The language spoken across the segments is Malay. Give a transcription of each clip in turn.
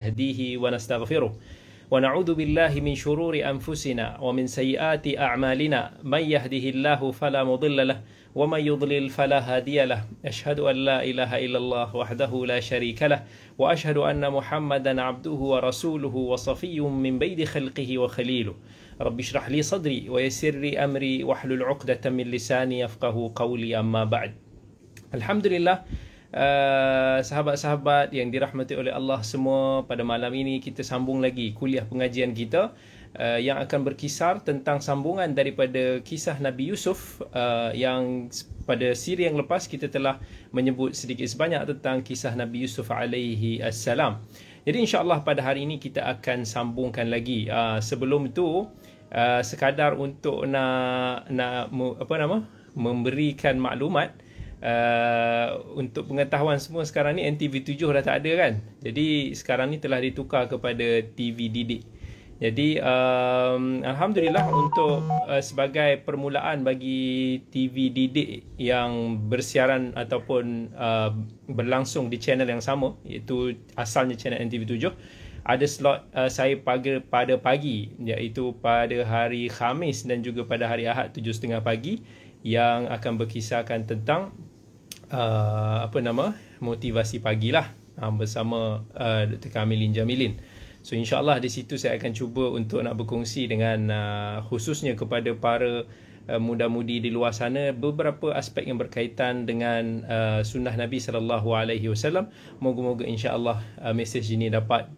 نهديه ونستغفره ونعوذ بالله من شرور أنفسنا ومن سيئات أعمالنا من يهده الله فلا مضل له ومن يضلل فلا هادي له أشهد أن لا إله إلا الله وحده لا شريك له وأشهد أن محمدا عبده ورسوله وصفي من بين خلقه وخليله رب اشرح لي صدري ويسر لي أمري واحلل عقدة من لساني يفقه قولي أما بعد. Alhamdulillah, sahabat-sahabat yang dirahmati oleh Allah semua, pada malam ini kita sambung lagi kuliah pengajian kita yang akan berkisar tentang sambungan daripada kisah Nabi Yusuf yang pada siri yang lepas kita telah menyebut sedikit sebanyak tentang kisah Nabi Yusuf alaihi assalam. Jadi insya-Allah pada hari ini kita akan sambungkan lagi. Sebelum itu sekadar untuk memberikan maklumat untuk pengetahuan semua, sekarang ni NTV7 dah tak ada kan. Jadi sekarang ni telah ditukar kepada TV Didik. Jadi Alhamdulillah untuk sebagai permulaan bagi TV Didik yang bersiaran ataupun berlangsung di channel yang sama, iaitu asalnya channel NTV7, ada slot saya pada pagi, iaitu pada hari Khamis dan juga pada hari Ahad 7.30 pagi, yang akan berkisarkan tentang motivasi pagi lah bersama Dr. Kamilin Jamilin. So insyaAllah di situ saya akan cuba untuk nak berkongsi dengan khususnya kepada para muda-mudi di luar sana beberapa aspek yang berkaitan dengan sunnah Nabi SAW. Moga-moga insyaAllah mesej ini dapat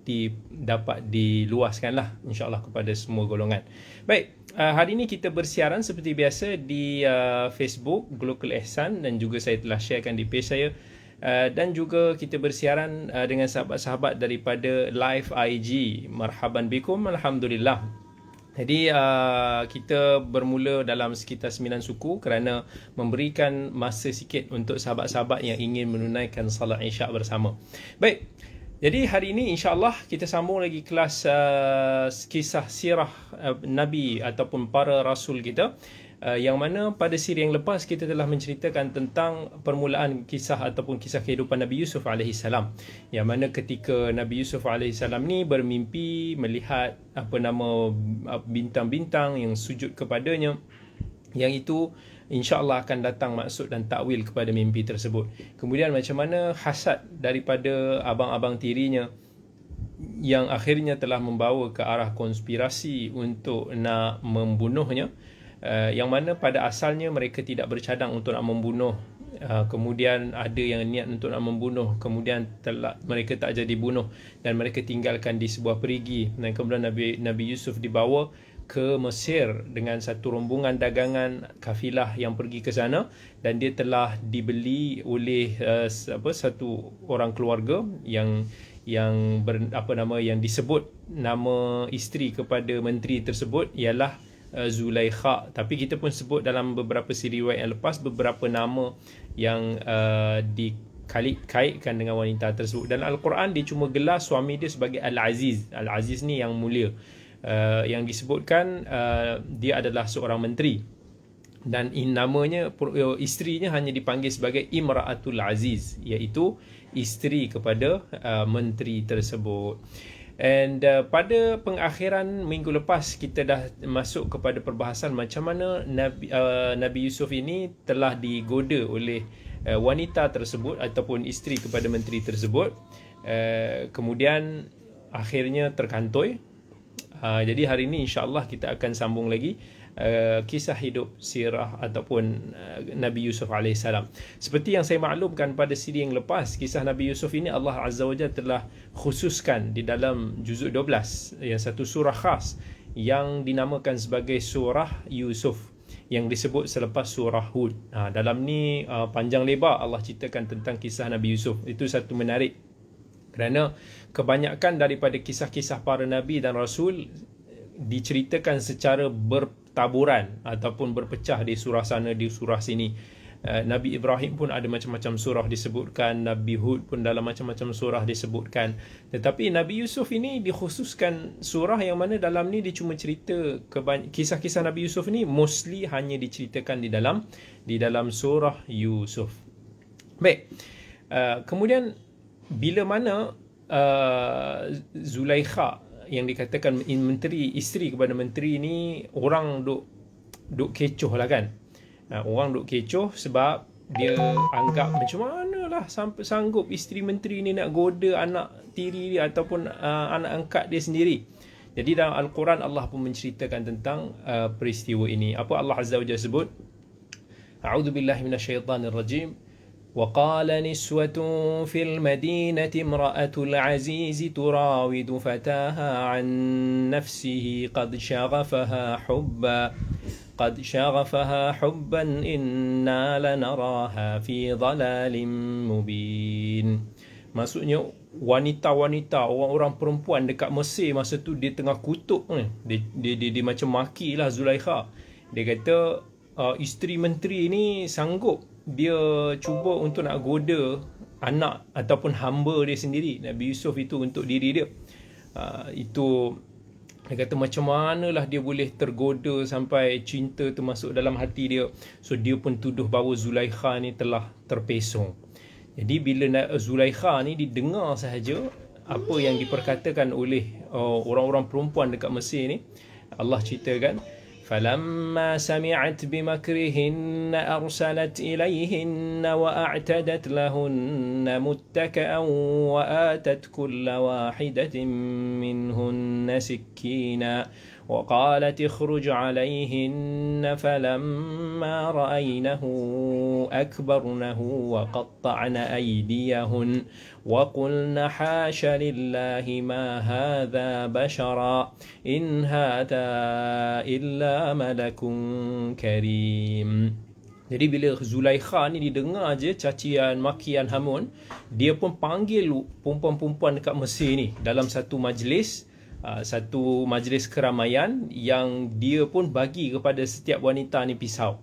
diluaskan lah insyaAllah kepada semua golongan. Baik, hari ini kita bersiaran seperti biasa di Facebook Global Ihsan, dan juga saya telah sharekan di page saya, dan juga kita bersiaran dengan sahabat-sahabat daripada live IG. Marhaban bikum, alhamdulillah. Jadi kita bermula dalam sekitar 9 suku kerana memberikan masa sikit untuk sahabat-sahabat yang ingin menunaikan salat Isyak bersama. Baik, jadi hari ini insya-Allah kita sambung lagi kelas kisah sirah Nabi ataupun para rasul kita, yang mana pada siri yang lepas kita telah menceritakan tentang permulaan kisah ataupun kisah kehidupan Nabi Yusuf AS, yang mana ketika Nabi Yusuf AS ni bermimpi melihat bintang-bintang yang sujud kepadanya, yang itu insya-Allah akan datang maksud dan takwil kepada mimpi tersebut. Kemudian macam mana hasad daripada abang-abang tirinya yang akhirnya telah membawa ke arah konspirasi untuk nak membunuhnya, yang mana pada asalnya mereka tidak bercadang untuk nak membunuh. Kemudian ada yang niat untuk nak membunuh, kemudian mereka tak jadi bunuh dan mereka tinggalkan di sebuah perigi. Dan kemudian Nabi Yusuf dibawa ke Mesir dengan satu rombongan dagangan kafilah yang pergi ke sana, dan dia telah dibeli oleh satu orang keluarga yang disebut nama isteri kepada menteri tersebut ialah Zulaikha. Tapi kita pun sebut dalam beberapa siri riwayat yang lepas beberapa nama yang dikaitkan dengan wanita tersebut. Dan Al-Quran dia cuma gelar suami dia sebagai Al-Aziz. Al-Aziz ni yang mulia. Yang disebutkan dia adalah seorang menteri, dan namanya, isterinya hanya dipanggil sebagai Imra'atul Aziz, iaitu isteri kepada menteri tersebut. And pada pengakhiran minggu lepas kita dah masuk kepada perbahasan macam mana Nabi Yusuf ini telah digoda oleh wanita tersebut ataupun isteri kepada menteri tersebut, kemudian akhirnya terkantoi. Jadi hari ini insya-Allah kita akan sambung lagi kisah hidup sirah ataupun Nabi Yusuf AS. Seperti yang saya maklumkan pada siri yang lepas, kisah Nabi Yusuf ini Allah Azza wa Jalla telah khususkan di dalam juzuk 12, yang satu surah khas yang dinamakan sebagai surah Yusuf, yang disebut selepas surah Hud. Dalam ni panjang lebar Allah ceritakan tentang kisah Nabi Yusuf. Itu satu menarik, kerana kebanyakan daripada kisah-kisah para Nabi dan Rasul diceritakan secara bertaburan ataupun berpecah di surah sana, di surah sini. Nabi Ibrahim pun ada macam-macam surah disebutkan, Nabi Hud pun dalam macam-macam surah disebutkan. Tetapi Nabi Yusuf ini dikhususkan surah yang mana dalam ni dia cuma cerita kisah-kisah Nabi Yusuf ni mostly hanya diceritakan di dalam surah Yusuf. Baik, kemudian bila mana Zulaikha yang dikatakan menteri, isteri kepada menteri ni, orang duk kecoh lah kan. Orang duk kecoh sebab dia anggap macam mana lah sampai sanggup isteri menteri ni nak goda anak tiri dia ataupun anak angkat dia sendiri. Jadi dalam Al-Quran Allah pun menceritakan tentang peristiwa ini. Apa Allah Azza wa Jalla sebut? A'udzubillahi minasyaitanirrajim. وقال نسوة في المدينة امرأة العزيز تراود فتاها عن نفسه قد شغفها حبا إنا لنراها في ضلال مبين. Maksudnya wanita-wanita, orang-orang perempuan dekat Mesir masa tu dia tengah kutuk ni. Dia macam makilah Zulaikha. Dia kata isteri menteri ni sanggup dia cuba untuk nak goda anak ataupun hamba dia sendiri, Nabi Yusuf itu, untuk diri dia. Itu dia kata macam manalah dia boleh tergoda sampai cinta tu masuk dalam hati dia. So dia pun tuduh bahawa Zulaikha ni telah terpesong. Jadi bila Zulaikha ni didengar sahaja apa yang diperkatakan oleh orang-orang perempuan dekat Mesir ni, Allah ceritakan, فَلَمَّا سَمِعَتْ بِمَكْرِهِنَّ أَرْسَلَتْ إِلَيْهِنَّ وَأَعْتَدَتْ لَهُنَّ مُتَّكَأً وَآتَتْ كُلَّ وَاحِدَةٍ مِّنْهُنَّ سِكِّينًا وقالت اخرج عليهن فلما رأينه أكبرنه وقطعن أيديهن وقلن حاش لله ما هذا بشرا إن هذا إلا ملك كريم. Jadi bila Zulaikha ni didengar je cacian, makian, hamun, dia pun panggil perempuan-perempuan dekat Mesir ni dalam satu majlis, satu majlis keramaian yang dia pun bagi kepada setiap wanita ni pisau.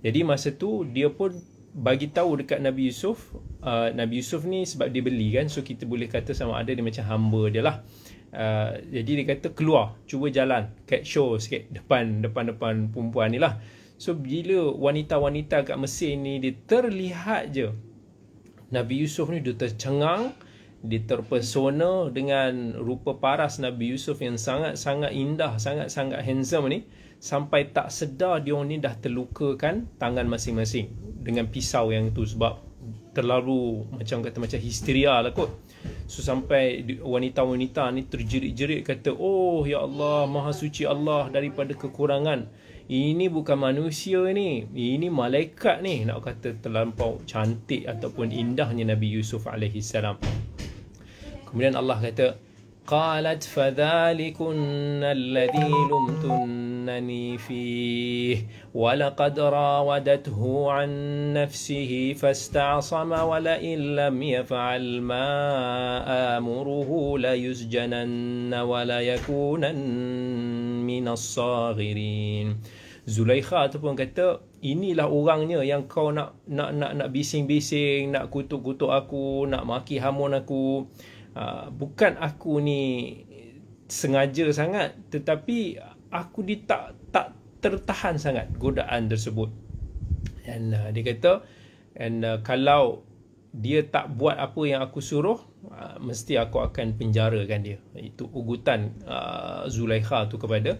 Jadi masa tu dia pun bagi tahu dekat Nabi Yusuf. Nabi Yusuf ni sebab dia beli kan, so kita boleh kata sama ada dia macam hamba dia lah. Jadi dia kata keluar, cuba jalan, cat show sikit depan perempuan ni lah. So bila wanita-wanita kat Mesir ni dia terlihat je Nabi Yusuf ni, dia tercengang, dia terpesona dengan rupa paras Nabi Yusuf yang sangat-sangat indah, sangat-sangat handsome ni, sampai tak sedar dia ni dah terlukakan tangan masing-masing dengan pisau yang tu sebab terlalu macam histeria lah kot. So sampai wanita-wanita ni terjerit-jerit kata, oh ya Allah, Maha Suci Allah daripada kekurangan. Ini bukan manusia ni, ini malaikat ni. Nak kata terlampau cantik ataupun indahnya Nabi Yusuf alaihi salam. Kemudian Allah kata, qalat fadhalikun alladhi lumtunnani fih walaqad rawadathu an nafsihi fasta'asama wala in lam yaf'al ma amuruhu la yusjananna wala yakunan minas saghirin. Zulaikha tu pun kata, inilah orangnya yang kau nak bising-bising, nak kutuk-kutuk aku, nak maki hamun aku. Bukan aku ni sengaja sangat, tetapi aku tak tertahan sangat godaan tersebut. Dan dia kata, kalau dia tak buat apa yang aku suruh, mesti aku akan penjarakan dia. Itu ugutan Zulaikha tu kepada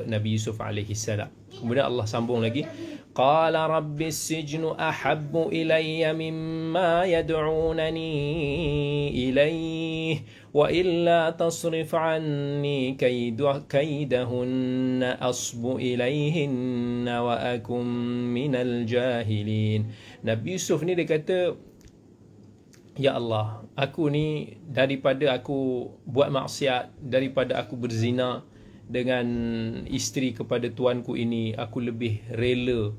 Nabi Yusuf alaihi salam. Kemudian Allah sambung lagi, qala rabbis sijnu ahabbu ilayya mimma yad'unani ilayhi wa illa tasrif anni kaidahunna asbu ilayhinna wa akum minal jahilin. Nabi Yusuf ni dia kata, ya Allah, aku ni daripada aku buat maksiat, daripada aku berzina dengan isteri kepada tuanku ini, aku lebih rela,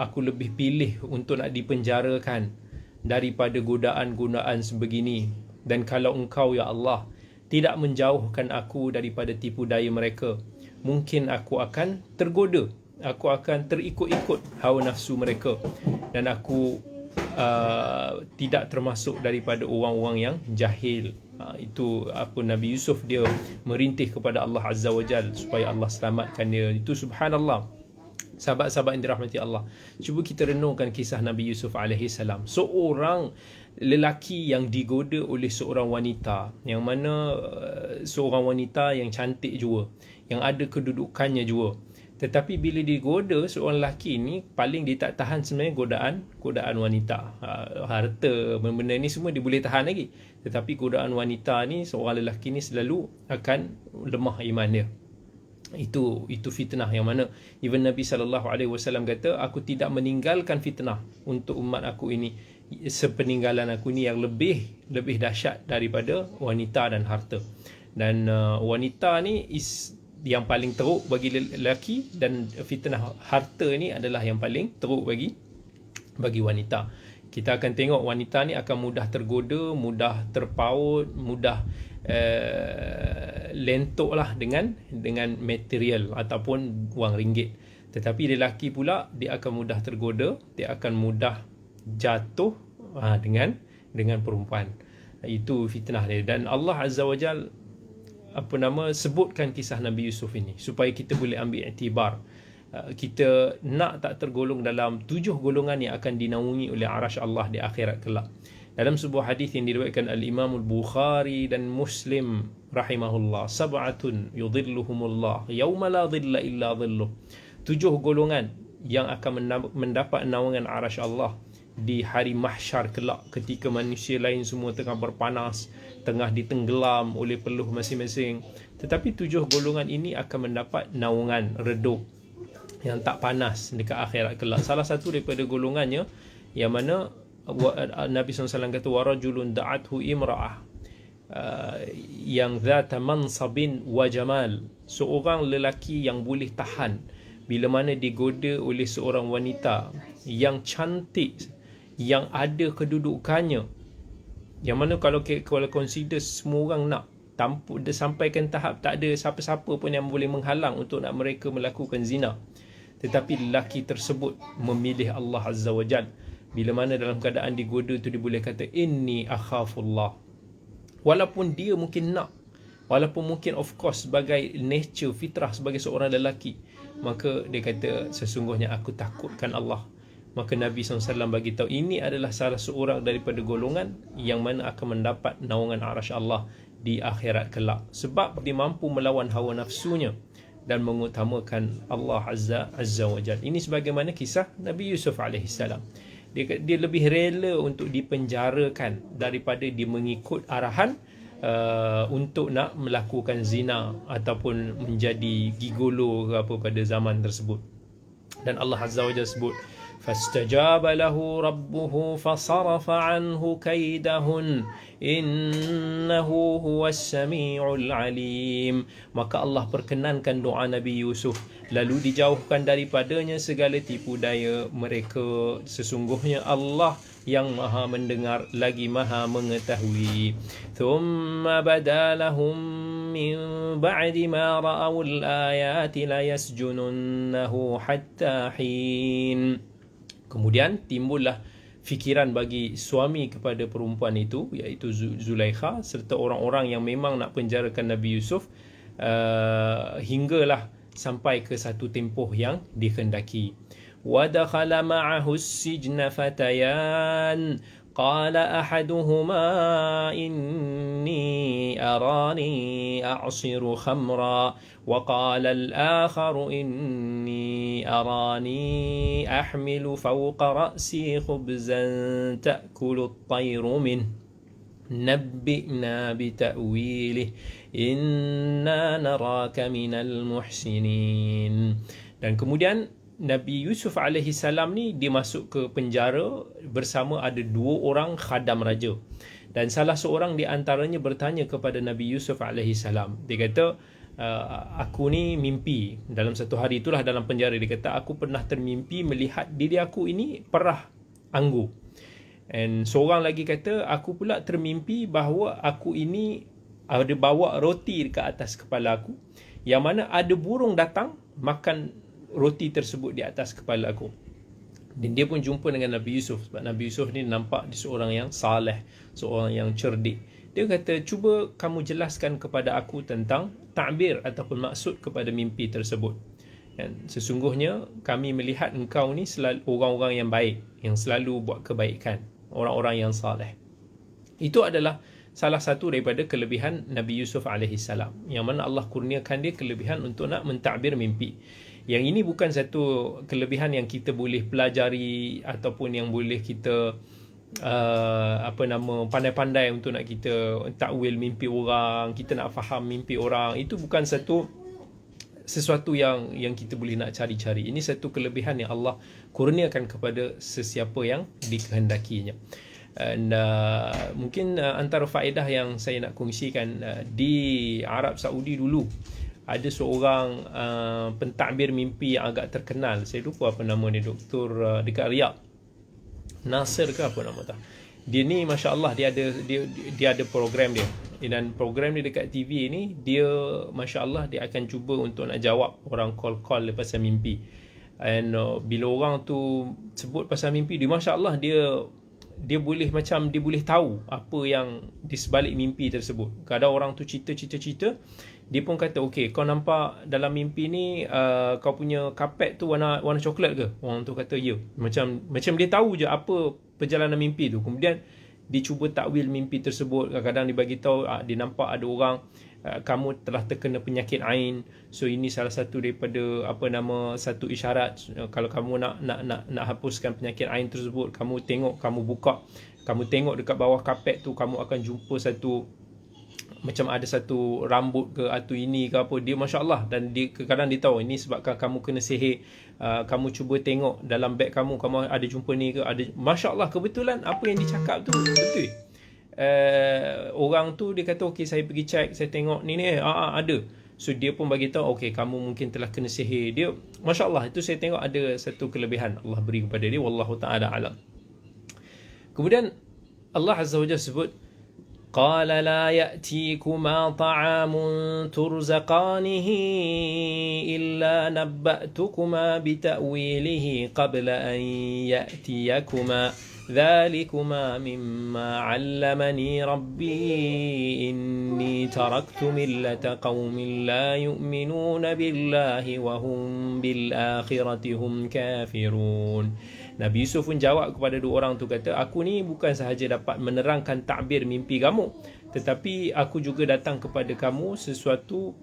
aku lebih pilih untuk nak dipenjarakan daripada godaan-godaan sebegini. Dan kalau engkau ya Allah tidak menjauhkan aku daripada tipu daya mereka, mungkin aku akan tergoda, aku akan terikut-ikut hawa nafsu mereka, dan aku tidak termasuk daripada orang-orang yang jahil. Itu apa Nabi Yusuf dia merintih kepada Allah Azza wa Jal supaya Allah selamatkan dia. Itu subhanallah, sahabat-sahabat yang dirahmati Allah, cuba kita renungkan kisah Nabi Yusuf alaihi salam, seorang lelaki yang digoda oleh seorang wanita, yang mana seorang wanita yang cantik jua, yang ada kedudukannya jua. Tetapi bila digoda seorang lelaki ni, paling dia tak tahan sebenarnya godaan wanita. Harta, benda-benda ni semua dia boleh tahan lagi. Tetapi godaan wanita ni, seorang lelaki ni selalu akan lemah iman dia. Itu fitnah yang mana even Nabi SAW kata, aku tidak meninggalkan fitnah untuk umat aku ini sepeninggalan aku ni yang lebih dahsyat daripada wanita dan harta. Dan wanita ni yang paling teruk bagi lelaki, dan fitnah harta ni adalah yang paling teruk bagi wanita. Kita akan tengok wanita ni akan mudah tergoda, mudah terpaut, mudah lentok lah dengan material ataupun wang ringgit. Tetapi lelaki pula, dia akan mudah tergoda, dia akan mudah jatuh dengan perempuan. Itu fitnah dia. Dan Allah Azza wa Jal sebutkan kisah Nabi Yusuf ini supaya kita boleh ambil iktibar. Kita nak tak tergolong dalam 7 golongan yang akan dinaungi oleh arasy Allah di akhirat kelak. Dalam sebuah hadis yang diriwayatkan Al-Imam Al-Bukhari dan Muslim rahimahullah, sab'atun yudhilluhumullah yauma la dhilla illa dhilluh. 7 golongan yang akan mendapat naungan arasy Allah di hari mahsyar kelak, ketika manusia lain semua tengah berpanas, tengah ditenggelam oleh peluh masing-masing. Tetapi 7 golongan ini akan mendapat naungan redup yang tak panas dekat akhirat kelak. Salah satu daripada golongannya yang mana Nabi SAW kata, warajulun da'athu imra'ah yang zata mansabin wa jamal, seorang lelaki yang boleh tahan bila mana digoda oleh seorang wanita yang cantik, yang ada kedudukannya, yang mana kalau consider semua orang nak, tanpa dia sampaikan tahap tak ada siapa-siapa pun yang boleh menghalang untuk nak mereka melakukan zina. Tetapi lelaki tersebut memilih Allah Azza wa Jal. Bila mana dalam keadaan digoda tu, dia boleh kata inni akhafullah. Walaupun dia mungkin nak, walaupun mungkin of course sebagai nature, fitrah sebagai seorang lelaki, maka dia kata sesungguhnya aku takutkan Allah. Maka Nabi SAW bagi tahu ini adalah salah seorang daripada golongan yang mana akan mendapat naungan arasy Allah di akhirat kelak, sebab dia mampu melawan hawa nafsunya dan mengutamakan Allah Azza wa Jalla. Ini sebagaimana kisah Nabi Yusuf AS. Dia lebih rela untuk dipenjarakan daripada dia mengikut arahan untuk nak melakukan zina ataupun menjadi gigolo ke apa pada zaman tersebut. Dan Allah Azza wa Jalla sebut, فاستجاب له ربه فصرف عنه كيدهن إنه هو السميع العليم. Maka Allah perkenankan doa Nabi Yusuf, lalu dijauhkan daripadanya segala tipu daya mereka. Sesungguhnya Allah yang maha mendengar lagi maha mengetahui. ثم بدا لهم من بعد ما رأوا الآيات ليسجننه حتى حين. Kemudian timbullah fikiran bagi suami kepada perempuan itu, iaitu Zulaikha, serta orang-orang yang memang nak penjarakan Nabi Yusuf hinggalah sampai ke satu tempoh yang dikehendaki. وَدَخَلَ مَعَهُ السِّجْنَ فَتَيَانِ قال أحدهما إني أراني أعصر خمرا وقال الآخر إني أراني أحمل فوق رأسي خبزا تأكل الطير منه نبئنا بتأويله إنا نراك من المحسنين. Dan kemudian Nabi Yusuf AS ni dia masuk ke penjara bersama ada 2 orang khadam raja. Dan salah seorang di antaranya bertanya kepada Nabi Yusuf AS. Dia kata, aku ni mimpi dalam satu hari itulah dalam penjara. Dia kata, aku pernah termimpi melihat diri aku ini perah anggur. Dan seorang lagi kata, aku pula termimpi bahawa aku ini ada bawa roti dekat atas kepala aku, yang mana ada burung datang makan roti tersebut di atas kepala aku. Dan dia pun jumpa dengan Nabi Yusuf, sebab Nabi Yusuf ni nampak dia seorang yang saleh, seorang yang cerdik. Dia kata, cuba kamu jelaskan kepada aku tentang ta'bir ataupun maksud kepada mimpi tersebut. Dan sesungguhnya kami melihat engkau ni selalu orang-orang yang baik, yang selalu buat kebaikan, orang-orang yang saleh. Itu adalah salah satu daripada kelebihan Nabi Yusuf alaihissalam, yang mana Allah kurniakan dia kelebihan untuk nak mentadbir mimpi. Yang ini bukan satu kelebihan yang kita boleh pelajari ataupun yang boleh kita pandai-pandai untuk nak kita takwil mimpi orang, kita nak faham mimpi orang. Itu bukan sesuatu yang kita boleh nak cari-cari. Ini satu kelebihan yang Allah kurniakan kepada sesiapa yang dikehendakinya. Dan mungkin antara faedah yang saya nak kongsikan, di Arab Saudi dulu ada seorang pentadbir mimpi yang agak terkenal. Saya lupa apa nama dia, doktor dekat Riyadh, Nasir ke apa nama tak. Dia ni masya-Allah, dia ada program dia, dan program dia dekat TV ni, dia masya-Allah dia akan cuba untuk nak jawab orang call pasal mimpi. And bila orang tu sebut pasal mimpi dia, masya-Allah dia boleh tahu apa yang di sebalik mimpi tersebut. Kadang orang tu cerita, dia pun kata, okey, kau nampak dalam mimpi ni kau punya kapet tu warna coklat ke? Orang tu kata ya. Macam dia tahu je apa perjalanan mimpi tu. Kemudian dia cuba takwil mimpi tersebut. Kadang-kadang dia bagi tahu dia nampak ada orang, kamu telah terkena penyakit ain. So ini salah satu daripada satu isyarat. Kalau kamu nak hapuskan penyakit ain tersebut, kamu tengok dekat bawah kapet tu, kamu akan jumpa macam ada satu rambut ke atau ini ke apa. Dia masya-Allah, dan dia kadang dia tahu ini sebabkan kamu kena sihir. Kamu cuba tengok dalam beg kamu ada jumpa ni ke, ada. Masya-Allah, kebetulan apa yang dicakap tu betul. Orang tu dia kata, okey, saya pergi check, saya tengok ni ada. So dia pun bagi tahu, okey, kamu mungkin telah kena sihir. Dia masya-Allah, itu saya tengok ada satu kelebihan Allah beri kepada dia, wallahu taala alam. Kemudian Allah Azza wa Jalla sebut, قال لا يأتيكما طعام ترزقانه إلا نبأتكما بتأويله قبل أن يأتيكما ذلكما مما علمني ربي إني تركت ملة قوم لا يؤمنون بالله وهم بالآخرة هم كافرون. Nabi Yusuf pun jawab kepada dua orang tu, kata, aku ni bukan sahaja dapat menerangkan takbir mimpi kamu, tetapi aku juga datang kepada kamu sesuatu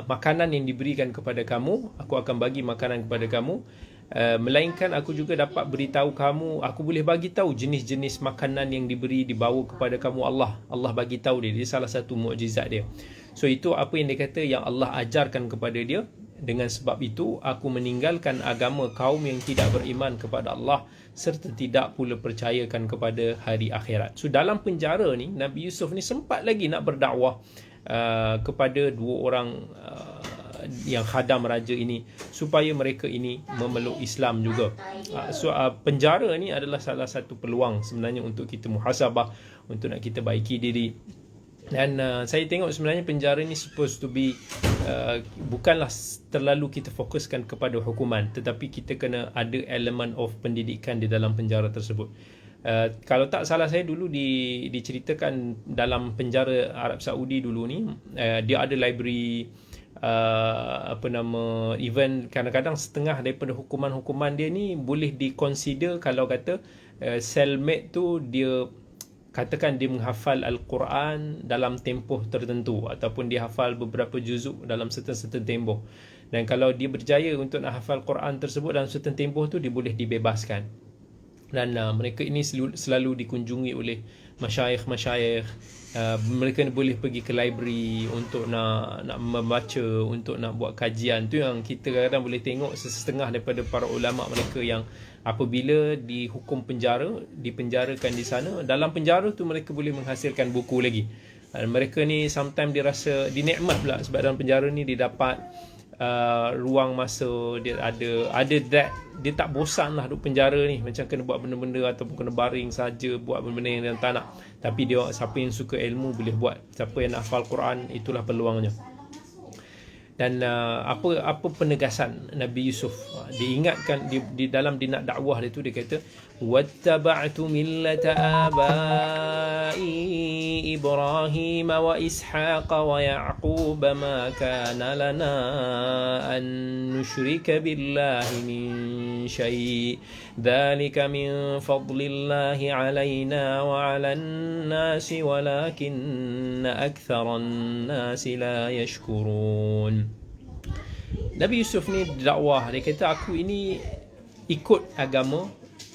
makanan yang diberikan kepada kamu. Aku akan bagi makanan kepada kamu, melainkan aku juga dapat beritahu kamu, aku boleh bagi tahu jenis-jenis makanan yang dibawa kepada kamu. Allah bagi tahu dia salah satu mukjizat dia. So itu apa yang dia kata, yang Allah ajarkan kepada dia. Dengan sebab itu aku meninggalkan agama kaum yang tidak beriman kepada Allah serta tidak pula percayakan kepada hari akhirat. So dalam penjara ni, Nabi Yusuf ni sempat lagi nak berdakwah kepada dua orang yang khadam raja ini, supaya mereka ini memeluk Islam juga. Penjara ni adalah salah satu peluang sebenarnya untuk kita muhasabah, untuk nak kita baiki diri. Dan saya tengok sebenarnya penjara ni supposed to be bukanlah terlalu kita fokuskan kepada hukuman, tetapi kita kena ada elemen of pendidikan di dalam penjara tersebut. Kalau tak salah saya dulu diceritakan dalam penjara Arab Saudi dulu ni, dia ada library, even kadang-kadang setengah daripada hukuman-hukuman dia ni boleh diconsider kalau kata cellmate tu dia katakan dia menghafal Al-Quran dalam tempoh tertentu, ataupun dia hafal beberapa juzuk dalam certain tempoh. Dan kalau dia berjaya untuk nak hafal Quran tersebut dalam certain tempoh tu, dia boleh dibebaskan. Dan mereka ini selalu dikunjungi oleh masyayikh. Mereka boleh pergi ke library untuk nak membaca, untuk nak buat kajian. Tu yang kita kadang-kadang boleh tengok setengah daripada para ulama mereka yang apabila dihukum dipenjarakan di sana, dalam penjara tu mereka boleh menghasilkan buku lagi. Mereka ni sometimes dia rasa dinikmat pula, sebab dalam penjara ni dia dapat ruang masa, dia ada that, dia tak bosan lah duduk penjara ni, macam kena buat benda-benda ataupun kena baring saja, buat benda-benda yang dia tak nak. Tapi dia, siapa yang suka ilmu boleh buat, siapa yang nak hafal Quran, itulah peluangnya. Dan apa penegasan Nabi Yusuf, dia ingatkan di dalam dia nak dakwah dia tu, dia kata واتبعت ملة آبائي إبراهيم وإسحاق ويعقوب ما كان لنا أن نشرك بالله من شيء ذلك من فضل الله علينا وعلى الناس ولكن أكثر الناس لا يشكرون. Nabi Yusuf ni dakwah, dia kata aku ini ikut agama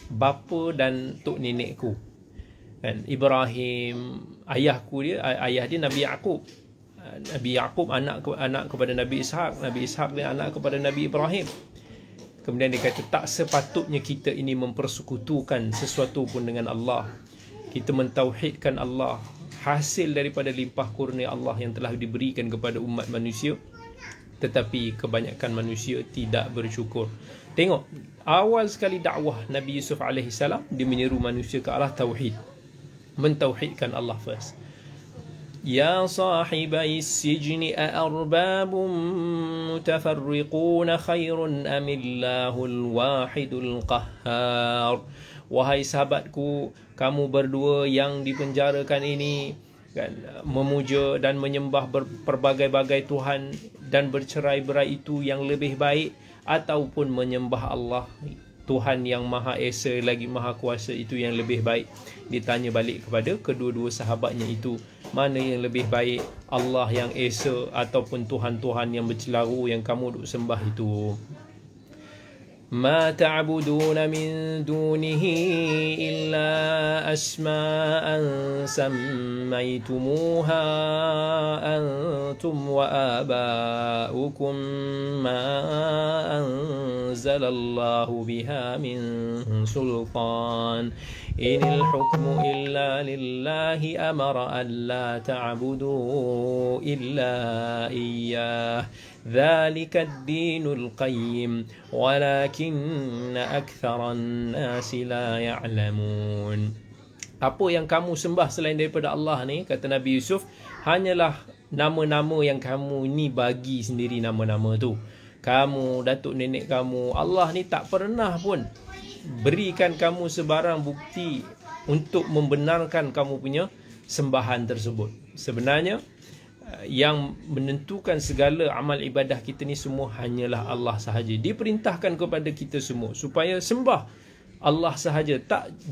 bapa dan tok nenekku. Kan, Ibrahim ayahku dia, ayah dia Nabi Yaqub. Nabi Yaqub anak kepada Nabi Ishaq, Nabi Ishaq dia anak kepada Nabi Ibrahim. Kemudian dia kata tak sepatutnya kita ini mempersekutukan sesuatu pun dengan Allah. Kita mentauhidkan Allah, hasil daripada limpah kurnia Allah yang telah diberikan kepada umat manusia. Tetapi kebanyakan manusia tidak bersyukur. Tengok, awal sekali dakwah Nabi Yusuf AS, dia menyeru manusia ke arah tauhid, mentauhidkan Allah first. Ya sahibai sijni a'arbabun mutafarriqun khairun amillahul wahidul qahhar. Wahai sahabatku, kamu berdua yang dipenjarakan ini, kan, memuja dan menyembah berbagai-bagai Tuhan dan bercerai-berai itu yang lebih baik, ataupun menyembah Allah Tuhan yang Maha Esa lagi Maha Kuasa itu yang lebih baik? Ditanya balik kepada kedua-dua sahabatnya itu, mana yang lebih baik, Allah yang Esa ataupun Tuhan-Tuhan yang bercelaru yang kamu duk sembah itu? ما تعبدون من دونه إلا أسماء سميتموها أنتم وآباؤكم ما أنزل الله بها من سلطان إن الحكم إلا لله أمر ألا تعبدوا إلا إياه ذلك الدين القيم ولكن أكثر الناس لا يعلمون. Apa yang kamu sembah selain daripada Allah ni, kata Nabi Yusuf, hanyalah nama-nama yang kamu ni bagi sendiri nama-nama tu. Kamu, datuk nenek kamu, Allah ni tak pernah pun berikan kamu sebarang bukti untuk membenarkan kamu punya sembahan tersebut. Sebenarnya yang menentukan segala amal ibadah kita ni semua hanyalah Allah sahaja. Diperintahkan kepada kita semua supaya sembah Allah sahaja,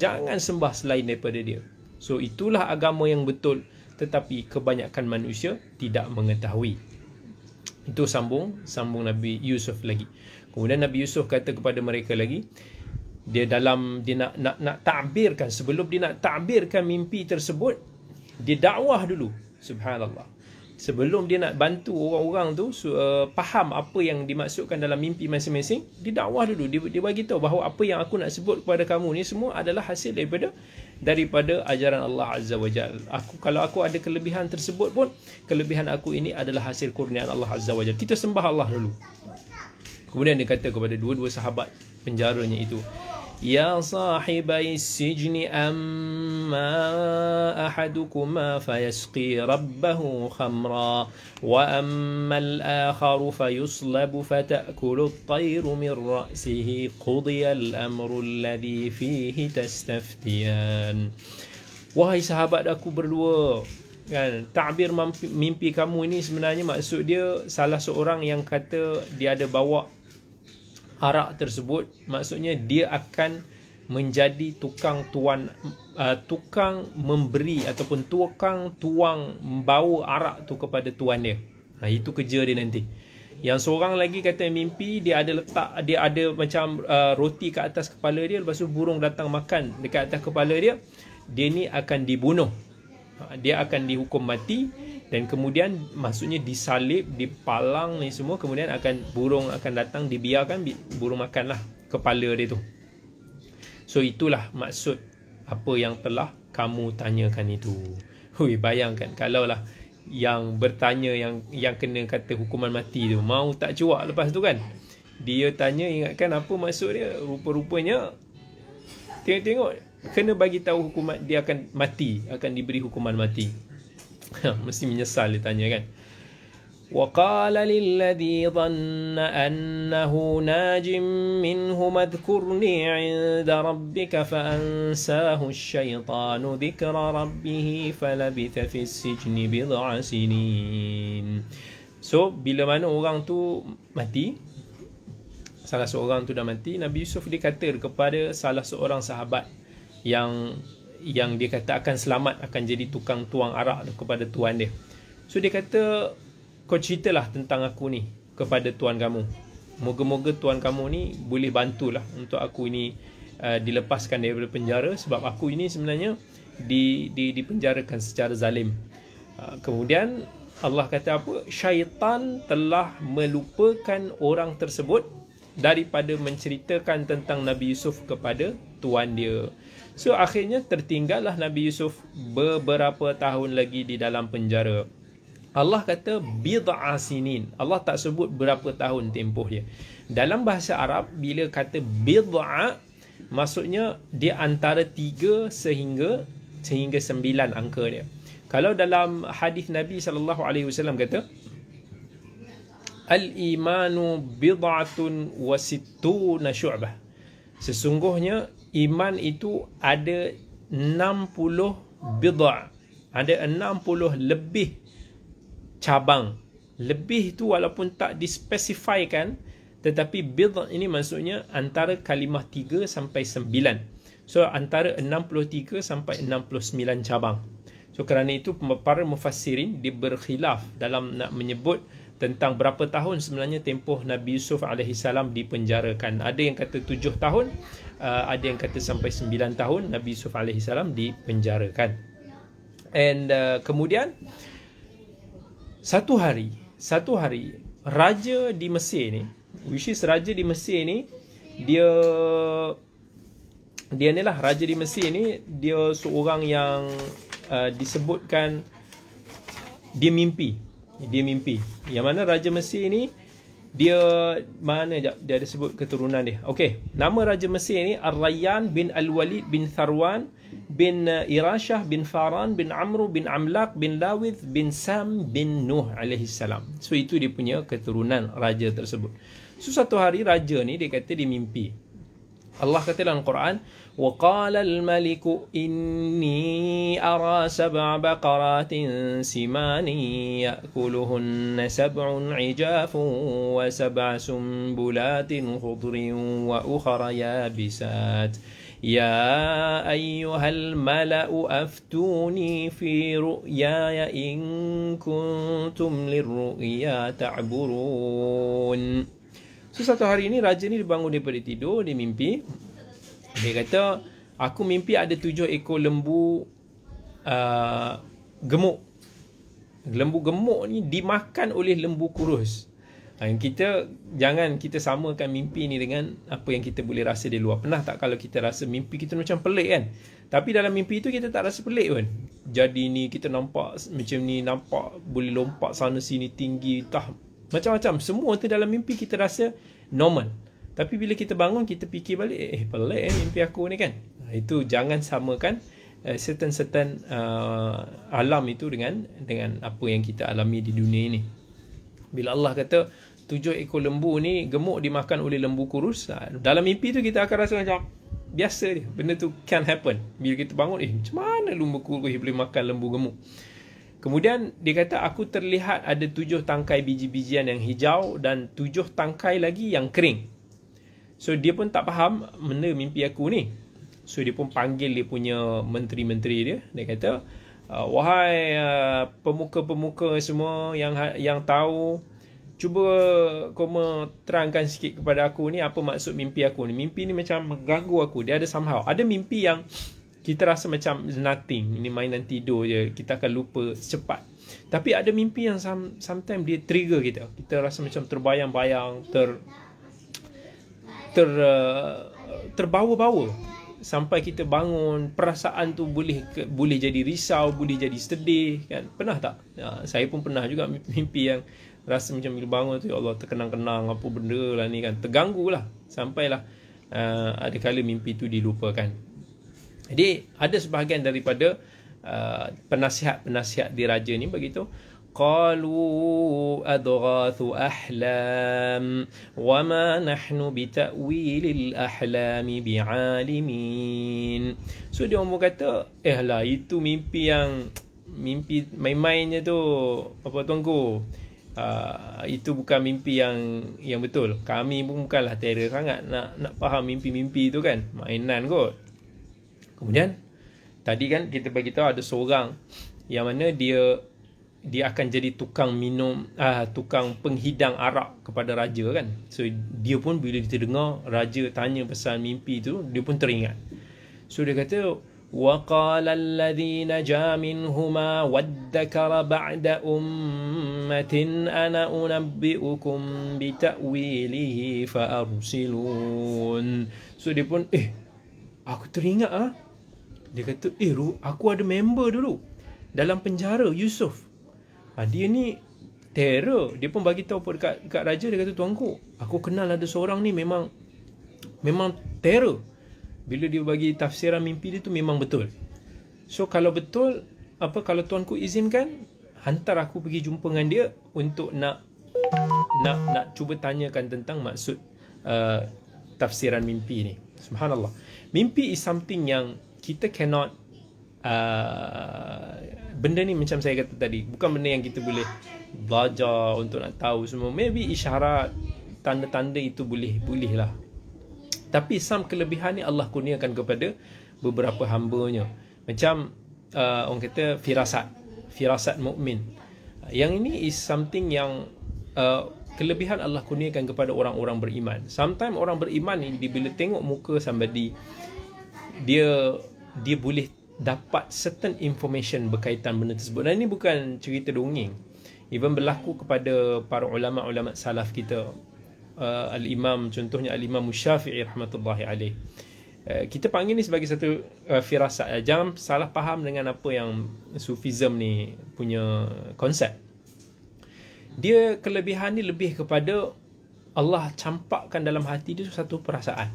jangan sembah selain daripada dia. So itulah agama yang betul, tetapi kebanyakan manusia tidak mengetahui. Itu sambung Nabi Yusuf lagi. Kemudian Nabi Yusuf kata kepada mereka lagi, dia nak takbirkan, sebelum dia nak takbirkan mimpi tersebut, dia dakwah dulu. Subhanallah. Sebelum dia nak bantu orang-orang tu faham apa yang dimaksudkan dalam mimpi masing-masing, dia dakwah dulu. Dia bagi tahu bahawa apa yang aku nak sebut kepada kamu ni semua adalah hasil daripada ajaran Allah Azza wa Jalla. Kalau aku ada kelebihan tersebut pun, kelebihan aku ini adalah hasil kurniaan Allah Azza wa Jalla. Kita sembah Allah dulu. Kemudian dia kata kepada dua-dua sahabat penjaranya itu, Ya sahibai sijni amma ahadukuma fayasqi rabbahu khamra wa amma al-akharu fayuslabu fatakulu at-tayru min ra'sihi qudiya al-amru alladhi fihi tastaftiyan. Wahai sahabat aku berdua, kan, takbir mimpi kamu ini sebenarnya maksud dia salah seorang yang kata dia ada bawa arak tersebut, maksudnya dia akan menjadi tukang memberi ataupun tukang tuang membawa arak tu kepada tuan dia. Itu kerja dia nanti. Yang seorang lagi kata mimpi dia ada macam roti ke atas kepala dia, lepas tu burung datang makan dekat atas kepala dia. Dia ni akan dibunuh. Dia akan dihukum mati dan kemudian maksudnya disalib, dipalang ni semua, kemudian burung akan datang, dibiarkan burung makanlah kepala dia tu. So itulah maksud apa yang telah kamu tanyakan itu. Hui, bayangkan kalaulah yang bertanya yang kena kata hukuman mati tu mau tak cuak lepas tu kan. Dia tanya, ingatkan apa maksud dia, rupa-rupanya tengok kena bagi tahu hukuman dia akan mati, akan diberi hukuman mati. Mesti menyesal dia tanya kan. وقال للذي ظن أنه ناج منهما اذكرني عند ربك فأنساه الشيطان ذكر ربه فلبث في السجن بضع سنين. So bila mana orang tu mati, salah seorang tu dah mati, Nabi Yusuf dia kata kepada salah seorang sahabat yang dia kata akan selamat, akan jadi tukang tuang arak kepada tuan dia. So dia kata, kau ceritalah tentang aku ni kepada tuan kamu. Moga-moga tuan kamu ni boleh bantulah untuk aku ini dilepaskan daripada penjara, sebab aku ini sebenarnya dipenjarakan secara zalim. Kemudian Allah kata apa? Syaitan telah melupakan orang tersebut daripada menceritakan tentang Nabi Yusuf kepada tuan dia. So akhirnya tertinggallah Nabi Yusuf beberapa tahun lagi di dalam penjara. Allah kata bid'a sinin. Allah tak sebut berapa tahun tempoh dia. Dalam bahasa Arab, bila kata bid'a, maksudnya dia antara 3 sehingga 9 angka dia. Kalau dalam hadis Nabi SAW kata, al-imanu bid'atun wa sittuna syu'bah. Sesungguhnya iman itu ada 60 bid'a. Ada 60 lebih cabang. Lebih tu walaupun tak dispesifikkan, tetapi bid'a ini maksudnya antara kalimah 3 sampai 9. So antara 63 sampai 69 cabang. So kerana itu para mufassirin dia berkhilaf dalam nak menyebut tentang berapa tahun sebenarnya tempoh Nabi Yusuf AS dipenjarakan. Ada yang kata 7 tahun, ada yang kata sampai 9 tahun Nabi Yusuf AS dipenjarakan. And kemudian satu hari raja di Mesir ni, which is raja di Mesir ni, dia ni lah raja di Mesir ni, dia seorang yang disebutkan dia mimpi. Yang mana raja Mesir ni dia ada sebut keturunan dia. Okey, nama raja Mesir ni Ar-Rayyan bin Al-Walid bin Tharwan bin Irashah bin Faran bin Amru bin Amlaq bin Lawith bin Sam bin Nuh alaihissalam. So itu dia punya keturunan raja tersebut. So satu hari raja ni dia kata dia mimpi. Allah kata dalam Quran, wa qala al-maliku inni ara sab'a baqaratin simanin ya'kuluhunna sab'un 'ijafun wa sab'a sumbulatin khudrin wa ukhra yabisat. Ya ayyuhal mala'u aftuni fi ru'yaya in kuntum lirru'ya ta'burun. So satu hari ni raja ni bangun daripada tidur, dia mimpi. Dia kata, aku mimpi ada 7 ekor lembu gemuk. Lembu gemuk ni dimakan oleh lembu kurus. Jangan kita samakan mimpi ni dengan apa yang kita boleh rasa di luar. Pernah tak kalau kita rasa mimpi kita macam pelik kan? Tapi dalam mimpi tu kita tak rasa pelik pun. Jadi ni kita nampak macam ni, nampak boleh lompat sana sini tinggi, macam-macam. Semua tu dalam mimpi kita rasa normal. Tapi bila kita bangun, kita fikir balik, pelik mimpi aku ni kan. Itu jangan samakan certain alam itu dengan apa yang kita alami di dunia ini. Bila Allah kata 7 ekor lembu ni gemuk dimakan oleh lembu kurus, dalam mimpi tu kita akan rasa macam biasa dia. Benda tu can happen. Bila kita bangun, macam mana lembu kurus boleh makan lembu gemuk? Kemudian dia kata, aku terlihat ada 7 tangkai biji-bijian yang hijau dan 7 tangkai lagi yang kering. So dia pun tak faham mana mimpi aku ni. So dia pun panggil dia punya menteri-menteri dia. Dia kata, wahai pemuka-pemuka semua yang tahu, cuba kau terangkan sikit kepada aku ni apa maksud mimpi aku ni. Mimpi ni macam mengganggu aku. Dia ada somehow. Ada mimpi yang kita rasa macam nothing, ini mainan tidur je, kita akan lupa secepat. Tapi ada mimpi yang sometimes dia trigger kita. Kita rasa macam terbayang-bayang, terbawa-bawa sampai kita bangun, perasaan tu boleh jadi risau, boleh jadi sedih kan. Pernah tak? Saya pun pernah juga mimpi yang rasa macam bila bangun tu, ya Allah, terkenang-kenang apa benda lah ni kan, terganggu lah. Sampailah ada kala mimpi tu dilupakan. Jadi ada sebahagian daripada penasihat-penasihat diraja ni begitu, qalu adghathu ahlam wama nahnu bita'wilil ahlami bi'alimin. So dia orang kata, lah itu mimpi main-mainnya tu apa tuanku. Itu bukan mimpi yang betul. Kami pun bukanlah terror sangat nak faham mimpi-mimpi tu kan, mainan kot. Kemudian tadi kan kita bagi tahu ada seorang yang mana dia akan jadi tukang minum, tukang penghidang arak kepada raja kan. So dia pun bila dia dengar raja tanya pasal mimpi tu, dia pun teringat. So dia kata, وَقَالَ الَّذِي نَجَا مِنْهُمَا وَادَّكَرَ بَعْدَ أُمَّةٍ أَنَا أُنَبِّئُكُمْ بِتَأْوِيلِهِ فَأَرْسِلُونَ. So dia pun, aku teringat Dia kata, aku ada member dulu dalam penjara, Yusuf. Dia ni terror. Dia pun bagi tahu dekat raja. Dia kata, tuanku, aku kenal ada seorang ni memang terror. Bila dia bagi tafsiran mimpi dia tu memang betul. So kalau betul, kalau tuanku izinkan, hantar aku pergi jumpa dengan dia untuk nak cuba tanyakan tentang maksud tafsiran mimpi ni. Subhanallah. Mimpi is something yang kita cannot benda ni macam saya kata tadi, bukan benda yang kita boleh belajar untuk nak tahu semua. Maybe isyarat, tanda-tanda itu boleh lah. Tapi kelebihan ni Allah kurniakan kepada beberapa hamba-Nya. Macam orang kata firasat mukmin. Yang ini is something yang kelebihan Allah kurniakan kepada orang-orang beriman. Sometimes orang beriman ni bila tengok muka somebody, dia boleh dapat certain information berkaitan benda tersebut. Dan ini bukan cerita dongeng. Even berlaku kepada para ulama-ulama salaf kita. Contohnya Al-Imam Syafi'i rahmatullahi alaih. Kita panggil ni sebagai satu firasat. Jangan salah faham dengan apa yang Sufism ni punya konsep. Dia kelebihan ni lebih kepada Allah campakkan dalam hati dia satu perasaan.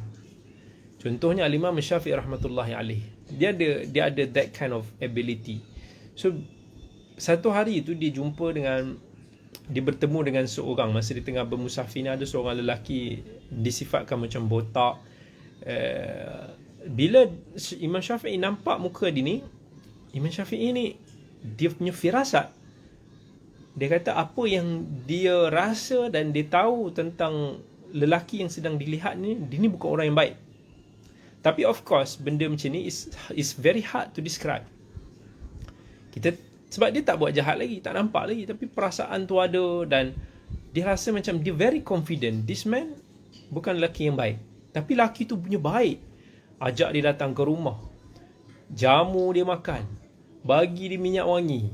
Contohnya Al-Imam Syafi'i rahmatullahi alaih. Dia ada that kind of ability. So satu hari itu dia bertemu dengan seorang masa dia tengah bermusafir ni. Ada seorang lelaki disifatkan macam botak. Bila Imam Syafi'i nampak muka dia ni, Imam Syafi'i ni dia punya firasat. Dia kata apa yang dia rasa dan dia tahu tentang lelaki yang sedang dilihat ni, dia ni bukan orang yang baik. Tapi of course benda macam ni is very hard to describe. Sebab dia tak buat jahat lagi, tak nampak lagi, tapi perasaan tu ada. Dan dia rasa macam dia very confident, this man bukan lelaki yang baik. Tapi lelaki tu punya baik. Ajak dia datang ke rumah, jamu dia makan, bagi dia minyak wangi,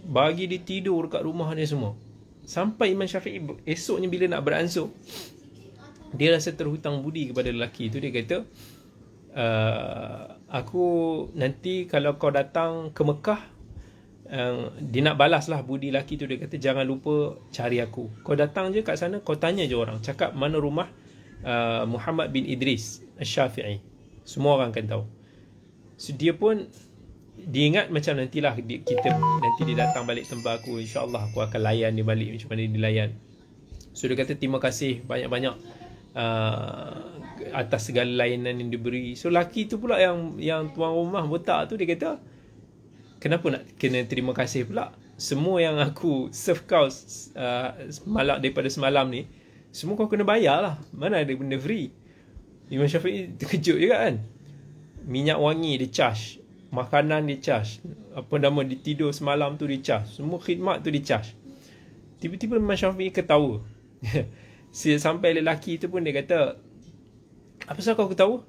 bagi dia tidur dekat rumah dia semua. Sampai Imam Syafi'i esoknya bila nak beransur, dia rasa terhutang budi kepada lelaki tu. Dia kata, aku nanti kalau kau datang ke Mekah, dia nak balas lah budi lelaki tu. Dia kata, jangan lupa cari aku. Kau datang je kat sana, kau tanya je orang, cakap mana rumah Muhammad bin Idris Al-Syafi'i, semua orang akan tahu. So dia pun dia ingat macam nanti dia datang balik tempat aku, insyaAllah aku akan layan dia balik macam mana dia layan. So dia kata, terima kasih banyak-banyak atas segala layanan yang diberi. So lelaki tu pula yang tuan rumah botak tu, dia kata, kenapa nak kena terima kasih pula? Semua yang aku serve kau daripada semalam ni, semua kau kena bayar lah. Mana ada benda free? Imam Syafi'i terkejut juga kan. Minyak wangi dia charge, makanan dia charge, dia tidur semalam tu dia charge, semua khidmat tu dia charge. Tiba-tiba Imam Syafi'i ketawa. Sampai lelaki tu pun dia kata, apa sebab kau ketawa?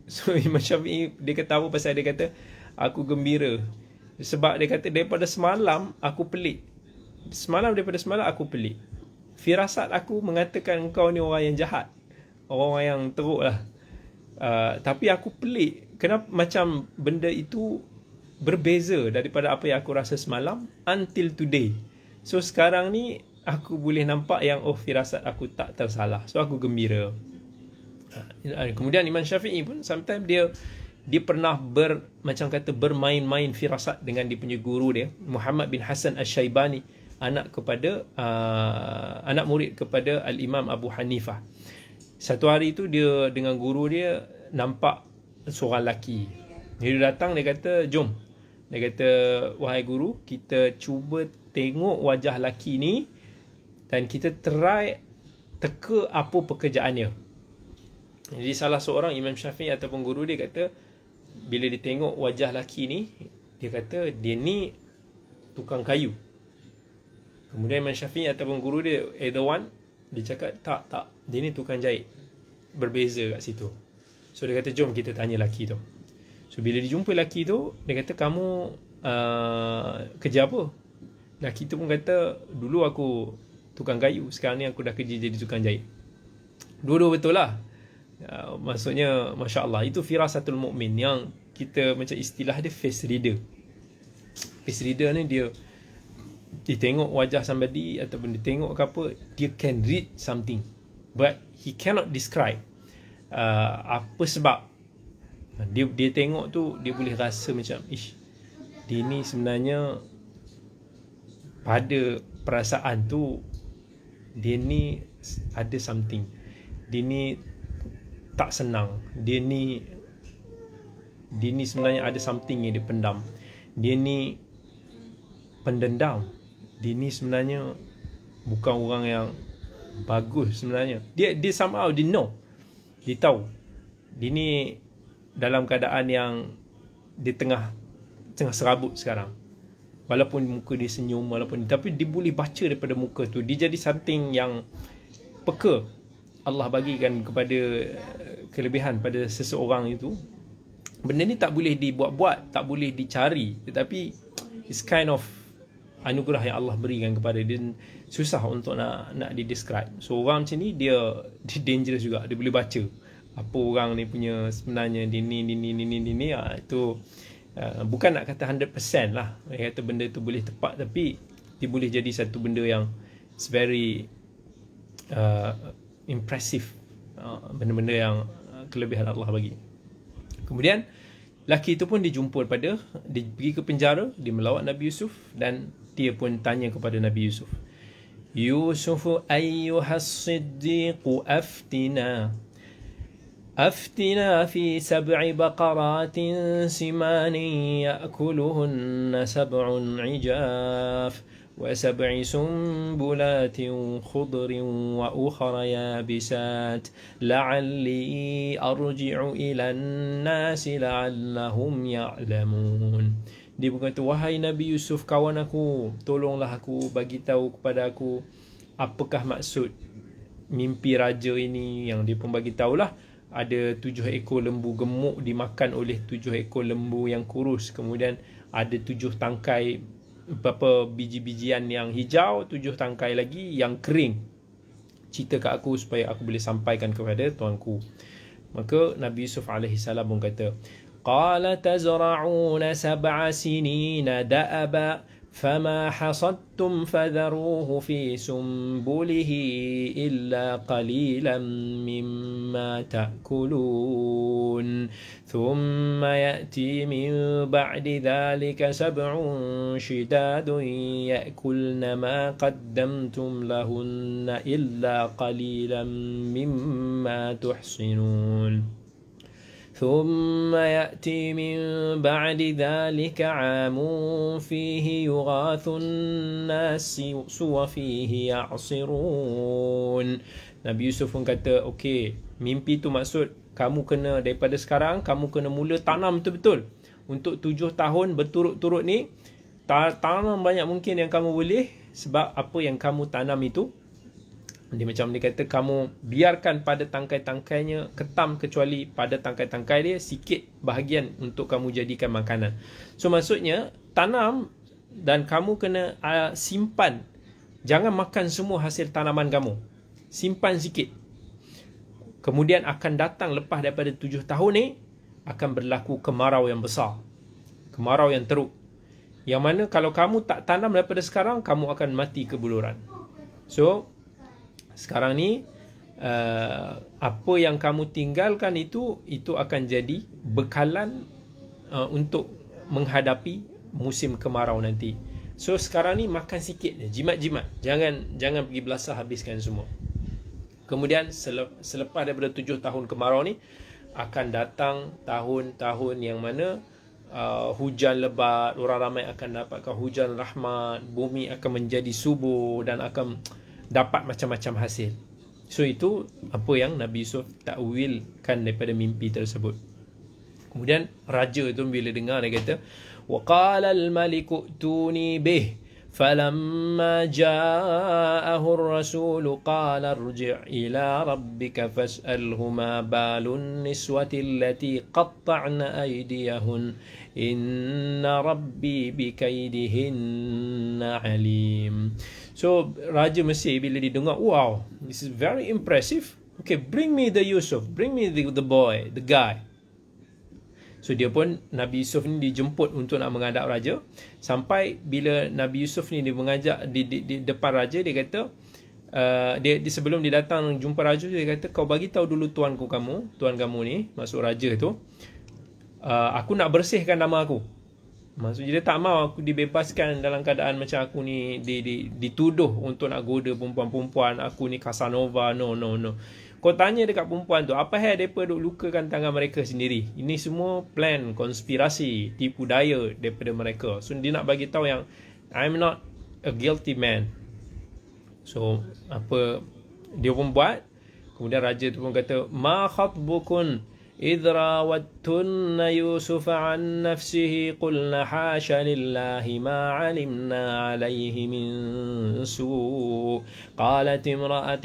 So Imam Syafi'i dia ketawa pasal dia kata, aku gembira. Sebab dia kata, daripada semalam aku pelik. Daripada semalam aku pelik. Firasat aku mengatakan kau ni orang yang jahat, orang yang teruk lah. Tapi aku pelik, kenapa macam benda itu berbeza daripada apa yang aku rasa semalam until today. So sekarang ni aku boleh nampak yang firasat aku tak tersalah. So aku gembira. Kemudian Imam Syafi'i pun sometimes dia pernah macam kata bermain-main firasat dengan dia punya guru dia, Muhammad bin Hasan Asy-Syaibani, anak murid kepada Al-Imam Abu Hanifah. Satu hari tu dia dengan guru dia nampak seorang lelaki. Dia datang, dia kata, jom. Dia kata, wahai guru, kita cuba tengok wajah lelaki ni dan kita try teka apa pekerjaannya. Jadi salah seorang Imam Syafi'i ataupun guru dia kata, bila dia tengok wajah lelaki ni, dia kata dia ni tukang kayu. Kemudian Imam Syafi'i ataupun guru dia, either one, dia cakap tak, dia ni tukang jahit. Berbeza kat situ. So dia kata, jom kita tanya lelaki tu. So bila dia jumpa lelaki tu, dia kata, kamu kerja apa? Lelaki tu pun kata, dulu aku tukang kayu, sekarang ni aku dah kerja jadi tukang jahit. Dua-dua betul lah. Maksudnya, Masya Allah, itu firasatul mu'min, yang kita macam istilah dia face reader. Face reader ni dia tengok wajah somebody ataupun dia tengok ke apa, dia can read something but he cannot describe apa sebab. Dia tengok tu, dia boleh rasa macam, dia ni sebenarnya pada perasaan tu, dia ni ada something, dia ni tak senang, dia ni sebenarnya ada something yang dia pendam, dia ni pendendam, dia ni sebenarnya bukan orang yang bagus sebenarnya. Dia somehow dia know, dia tahu dia ni dalam keadaan yang dia tengah serabut sekarang. Walaupun muka dia senyum, tapi dia boleh baca daripada muka tu. Dia jadi something yang peka Allah bagikan kepada kelebihan pada seseorang itu. Benda ni tak boleh dibuat-buat, tak boleh dicari, tetapi it's kind of anugerah yang Allah berikan kepada dia. Susah untuk nak di-describe. So orang macam ni dia dangerous juga. Dia boleh baca apa orang ni punya sebenarnya, dia ni itu bukan nak kata 100% lah. Dia kata benda tu boleh tepat, tapi dia boleh jadi satu benda yang it's very impressive, benda-benda yang kelebihan Allah bagi. Kemudian lelaki itu pun dia pergi ke penjara, dia melawat Nabi Yusuf, dan dia pun tanya kepada Nabi Yusuf, Yusuf ayyuhas siddiqu أفتنا في 7 بقرات سمان يأكلهن 7 عجاف و7 سنبلات خضر وأخر يابسات لعلي أرجع إلى الناس لعلهم يعلمون. Dia berkata, wahai Nabi Yusuf, kawan aku, tolonglah aku, bagi tahu kepada aku apakah maksud mimpi raja ini. Yang dia pun bagi tahulah, ada 7 ekor lembu gemuk dimakan oleh 7 ekor lembu yang kurus. Kemudian ada 7 tangkai biji-bijian yang hijau, 7 tangkai lagi yang kering. Cerita kat aku supaya aku boleh sampaikan kepada tuanku. Maka Nabi Yusuf AS pun kata, Qala tazra'una 7 sinina da'aba فما حصدتم فذروه في سنبله إلا قليلا مما تأكلون ثم يأتي من بعد ذلك 7 شداد يأكلن ما قدمتم لهن إلا قليلا مما تحصنون ثم يأتي من بعد ذلك عام فيه يغاث الناس وفيه يعصرون. Nabi Yusuf pun kata, okey, mimpi tu maksud kamu kena daripada sekarang, kamu kena mula tanam betul-betul. Untuk 7 tahun berturut-turut ni, tanam banyak mungkin yang kamu boleh, sebab apa yang kamu tanam itu, dia macam dia kata, kamu biarkan pada tangkai-tangkainya ketam, kecuali pada tangkai-tangkai dia sikit bahagian untuk kamu jadikan makanan. So maksudnya tanam, dan kamu kena simpan. Jangan makan semua hasil tanaman kamu, simpan sikit. Kemudian akan datang lepas daripada 7 tahun ni, akan berlaku kemarau yang besar, kemarau yang teruk, yang mana kalau kamu tak tanam daripada sekarang, kamu akan mati kebuluran. So sekarang ni apa yang kamu tinggalkan itu akan jadi bekalan untuk menghadapi musim kemarau nanti. So sekarang ni makan sikit je, jimat-jimat, jangan pergi belasah habiskan semua. Kemudian selepas daripada 7 tahun kemarau ni akan datang tahun-tahun yang mana hujan lebat, orang ramai akan dapatkan hujan rahmat, bumi akan menjadi subur dan akan dapat macam-macam hasil. So itu apa yang Nabi Yusuf takwilkan daripada mimpi tersebut. Kemudian raja tu bila dengar, dia kata, wa qala al-maliku tuni bih falamma ja'ahu ar-rasul qala irji' ila rabbika fas'alhu ma balun niswati allati qatta'na aydiyahun inna rabbi bikaidihinna alim. So Raja Mesir bila didengar, wow, this is very impressive. Okay, bring me the Yusuf, bring me the boy, the guy. So dia pun, Nabi Yusuf ni dijemput untuk nak menghadap raja. Sampai bila Nabi Yusuf ni dia mengajak di depan raja, dia kata, dia sebelum dia datang jumpa raja, dia kata, kau bagi tahu dulu tuan kamu ni, maksud raja tu, aku nak bersihkan nama aku. Maksudnya dia tak mahu aku dibebaskan dalam keadaan macam aku ni dituduh untuk nak goda perempuan-perempuan, aku ni Casanova. No. Kau tanya dekat perempuan tu, apa hal mereka duk lukakan tangan mereka sendiri? Ini semua plan, konspirasi, tipu daya daripada mereka. So dia nak bagi tahu yang I'm not a guilty man. So apa dia pun buat. Kemudian raja tu pun kata, ma khatbukun إذ راوتن يوسف عن نفسه قلنا حاش لله ما علمنا عليه من سوء قالت امرأة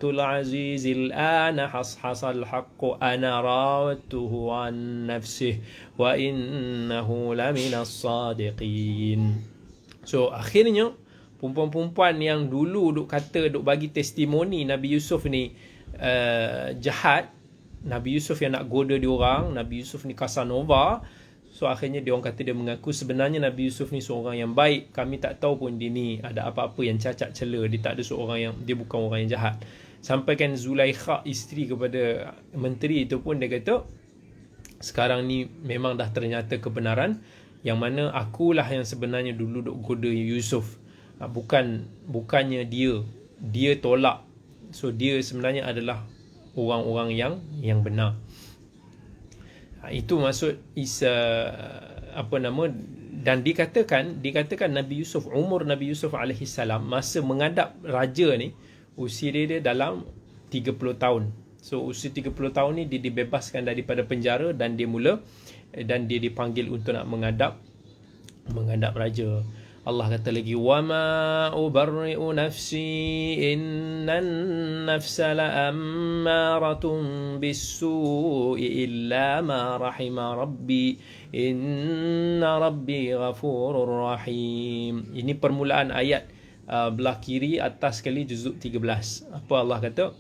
العزيز الآن حصحص الحق أنا راودته عن نفسه وإنه لمن الصادقين. So akhirnya perempuan-perempuan yang dulu duk bagi testimoni Nabi Yusuf ni jahat, Nabi Yusuf yang nak goda diorang, Nabi Yusuf ni Casanova. So akhirnya diorang kata, dia mengaku sebenarnya Nabi Yusuf ni seorang yang baik, kami tak tahu pun dia ni ada apa-apa yang cacat cela, dia tak ada seorang yang, dia bukan orang yang jahat. Sampaikan Zulaikha, isteri kepada menteri itu pun, dia kata sekarang ni memang dah ternyata kebenaran, yang mana akulah yang sebenarnya dulu duk goda Yusuf, bukannya dia tolak. So dia sebenarnya adalah orang-orang yang benar. Itu maksud dan dikatakan Nabi Yusuf, umur Nabi Yusuf alaihi salam masa menghadap raja ni, usia dia dalam 30 tahun. So usia 30 tahun ni dia dibebaskan daripada penjara dan dia dipanggil untuk nak menghadap raja. Allah kata lagi, wama ubarri'u nafsi innan nafsa la'ammaratun bis-su'i illa ma rahima rabbi inna rabbi ghafurur rahim. Ini permulaan ayat belah kiri atas sekali juzuk 13. Apa Allah kata?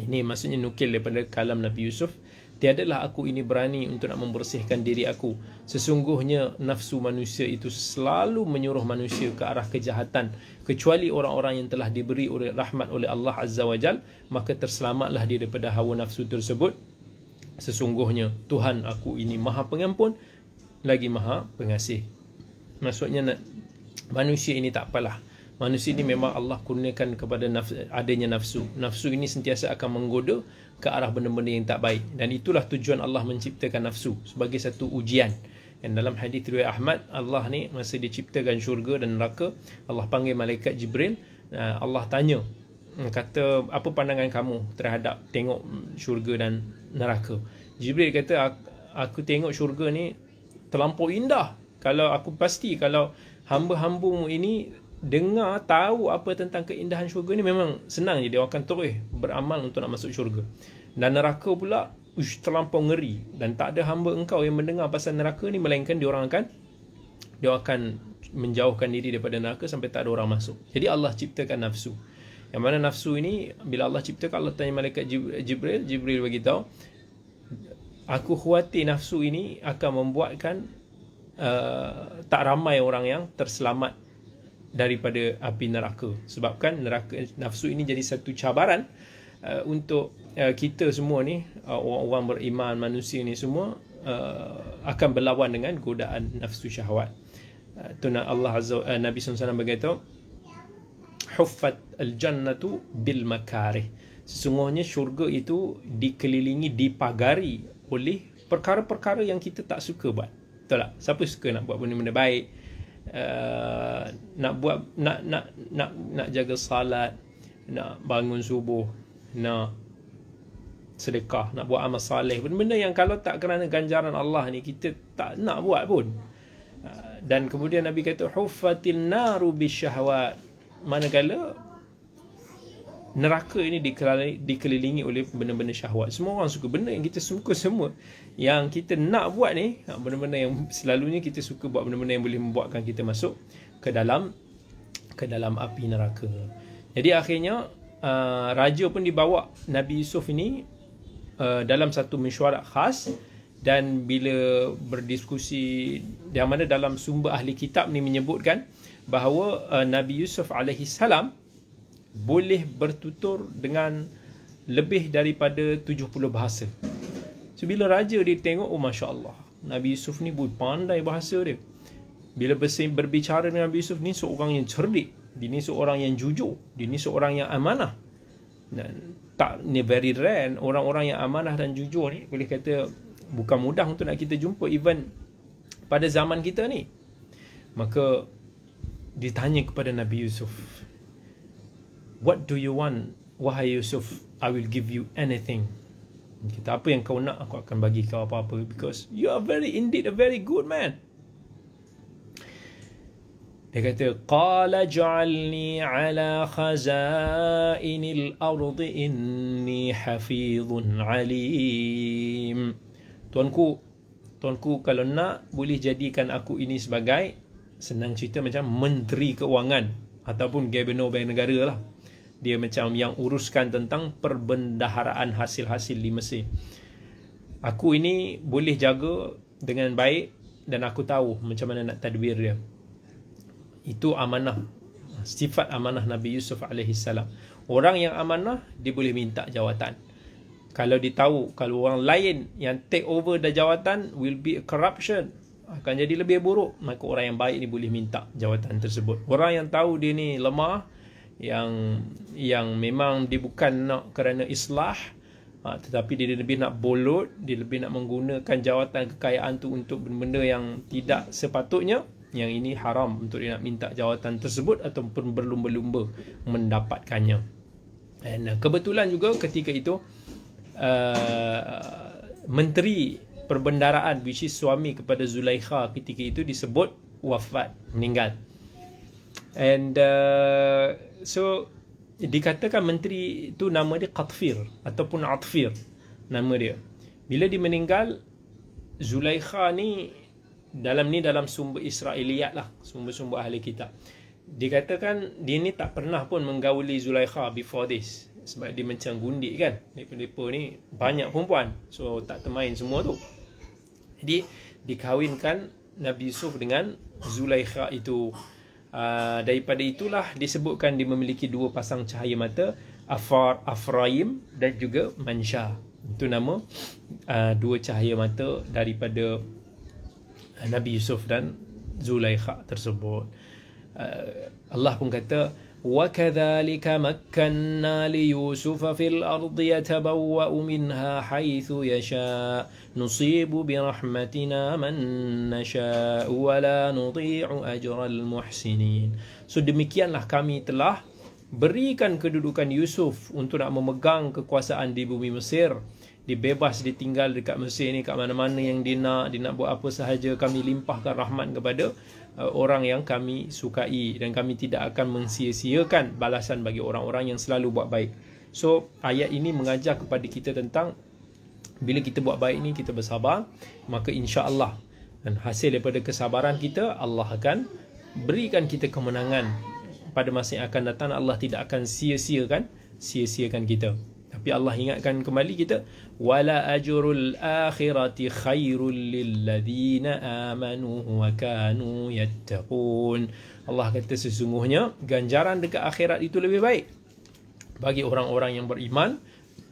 Ini maksudnya nukil daripada kalam Nabi Yusuf. Tiadalah aku ini berani untuk nak membersihkan diri aku. Sesungguhnya nafsu manusia itu selalu menyuruh manusia ke arah kejahatan, kecuali orang-orang yang telah diberi rahmat oleh Allah Azza wa Jal, maka terselamatlah dia daripada hawa nafsu tersebut. Sesungguhnya Tuhan aku ini Maha Pengampun lagi Maha Pengasih. Maksudnya manusia ini tak apalah. Manusia ini memang Allah kurniakan kepada adanya nafsu. Nafsu ini sentiasa akan menggoda ke arah benda-benda yang tak baik. Dan itulah tujuan Allah menciptakan nafsu, sebagai satu ujian. Dan dalam hadis riwayat Ahmad, Allah ni masa dia ciptakan syurga dan neraka, Allah panggil malaikat Jibril. Allah tanya, kata, apa pandangan kamu terhadap tengok syurga dan neraka? Jibril kata, aku tengok syurga ni terlampau indah. Kalau aku pasti, kalau hamba-hambamu ini dengar tahu apa tentang keindahan syurga ni, memang senang je dia akan terus beramal untuk nak masuk syurga. Dan neraka pula terlampau ngeri, dan tak ada hamba engkau yang mendengar pasal neraka ni, melainkan dia akan menjauhkan diri daripada neraka sampai tak ada orang masuk. Jadi Allah ciptakan nafsu, yang mana nafsu ini bila Allah ciptakan, Allah tanya malaikat Jibril bagi tahu, aku khawatir nafsu ini akan membuatkan tak ramai orang yang terselamat daripada api neraka. Sebabkan neraka nafsu ini jadi satu cabaran untuk kita semua ni, orang-orang beriman, manusia ni semua akan berlawan dengan godaan nafsu syahwat. Nabi SAW berkata, huffat al-jannatu bil makarih. Sesungguhnya syurga itu dikelilingi, dipagari oleh perkara-perkara yang kita tak suka buat. Betul tak? Siapa suka nak buat benda-benda baik, nak jaga salat, nak bangun subuh, nak sedekah, nak buat amal saleh, benda-benda yang kalau tak kerana ganjaran Allah ni kita tak nak buat pun. Dan kemudian Nabi kata huffatin naru bisyahwat, manakala neraka ini dikelilingi oleh benda-benda syahwat. Semua orang suka benda yang kita suka, semua yang kita nak buat ni, benda-benda yang selalunya kita suka buat, benda-benda yang boleh membuatkan kita masuk ke dalam api neraka. Jadi akhirnya raja pun dibawa Nabi Yusuf ini dalam satu mesyuarat khas, dan bila berdiskusi, yang mana dalam sumber ahli kitab ni menyebutkan bahawa Nabi Yusuf alaihi salam boleh bertutur dengan lebih daripada 70 bahasa. So bila raja dia tengok, oh Masya Allah, Nabi Yusuf ni pandai bahasa dia. Bila berbicara dengan Nabi Yusuf ni seorang yang cerdik, dia ni seorang yang jujur, dia ni seorang yang amanah. Dan ni very rare, orang-orang yang amanah dan jujur ni boleh kata bukan mudah untuk nak kita jumpa even pada zaman kita ni. Maka ditanya kepada Nabi Yusuf, what do you want, wahai Yusuf? I will give you anything. Kita, apa yang kau nak, aku akan bagi kau apa-apa, because you are indeed a very good man. Dia kata, qala ja'alni ala khazainil ardi inni hafizun alim. Tuanku, kalau nak, boleh jadikan aku ini sebagai, senang cerita, macam menteri keuangan ataupun gubernur bank negara lah. Dia macam yang uruskan tentang perbendaharaan hasil-hasil di Mesir. Aku ini boleh jaga dengan baik, dan aku tahu macam mana nak tadbir dia. Itu amanah, sifat amanah Nabi Yusuf AS. Orang yang amanah, dia boleh minta jawatan. Kalau dia tahu, kalau orang lain yang take over the jawatan will be a corruption, akan jadi lebih buruk, maka orang yang baik ni boleh minta jawatan tersebut. Orang yang tahu dia ni lemah, yang memang dia bukan nak kerana islah, tetapi dia lebih nak bolot, dia lebih nak menggunakan jawatan kekayaan tu untuk benda-benda yang tidak sepatutnya, yang ini haram untuk dia nak minta jawatan tersebut ataupun berlumba-lumba mendapatkannya. Dan kebetulan juga ketika itu menteri perbendaraan, which is suami kepada Zulaikha ketika itu, disebut wafat, meninggal. And so dikatakan menteri itu nama dia Qatfir ataupun Atfir, nama dia. Bila dia meninggal, Zulaikha ni dalam sumber Israiliyat lah, sumber-sumber ahli kitab, dikatakan dia ni tak pernah pun menggauli Zulaikha before this, sebab dia macam gundik kan, mereka ni banyak perempuan, so tak termain semua tu. Jadi dikahwinkan Nabi Yusuf dengan Zulaikha itu. Daripada itulah disebutkan dia memiliki dua pasang cahaya mata, Afraim dan juga Mansha. Itu nama dua cahaya mata daripada Nabi Yusuf dan Zulaikha tersebut. Allah pun kata, وَكَذَلِكَ مَكَّنَّا لِيُوسُفَ فِي الْأَرْضِ يَتَبَوَّأُ مِنْهَا حَيْثُ يَشَاءُ نُصِيبُ بِرَحْمَتِنَا مَنْ نَشَاءُ وَلَا نُضِيعُ أَجْرَ الْمُحْسِنِينَ. So demikianlah kami telah berikan kedudukan Yusuf untuk nak memegang kekuasaan di bumi Mesir. Dia bebas, dia tinggal dekat Mesir ni kat mana-mana yang dia nak buat apa sahaja. Kami limpahkan rahmat kepada orang yang kami sukai, dan kami tidak akan mensia-siakan balasan bagi orang-orang yang selalu buat baik. So ayat ini mengajar kepada kita tentang bila kita buat baik ni, kita bersabar, maka insya-Allah, dan hasil daripada kesabaran kita, Allah akan berikan kita kemenangan pada masa yang akan datang. Allah tidak akan sia-siakan kita. Tapi Allah ingatkan kembali kita, wala ajrul akhirati khairul lilladzina amanu wa kanu yattaqun. Allah kata sesungguhnya ganjaran dekat akhirat itu lebih baik bagi orang-orang yang beriman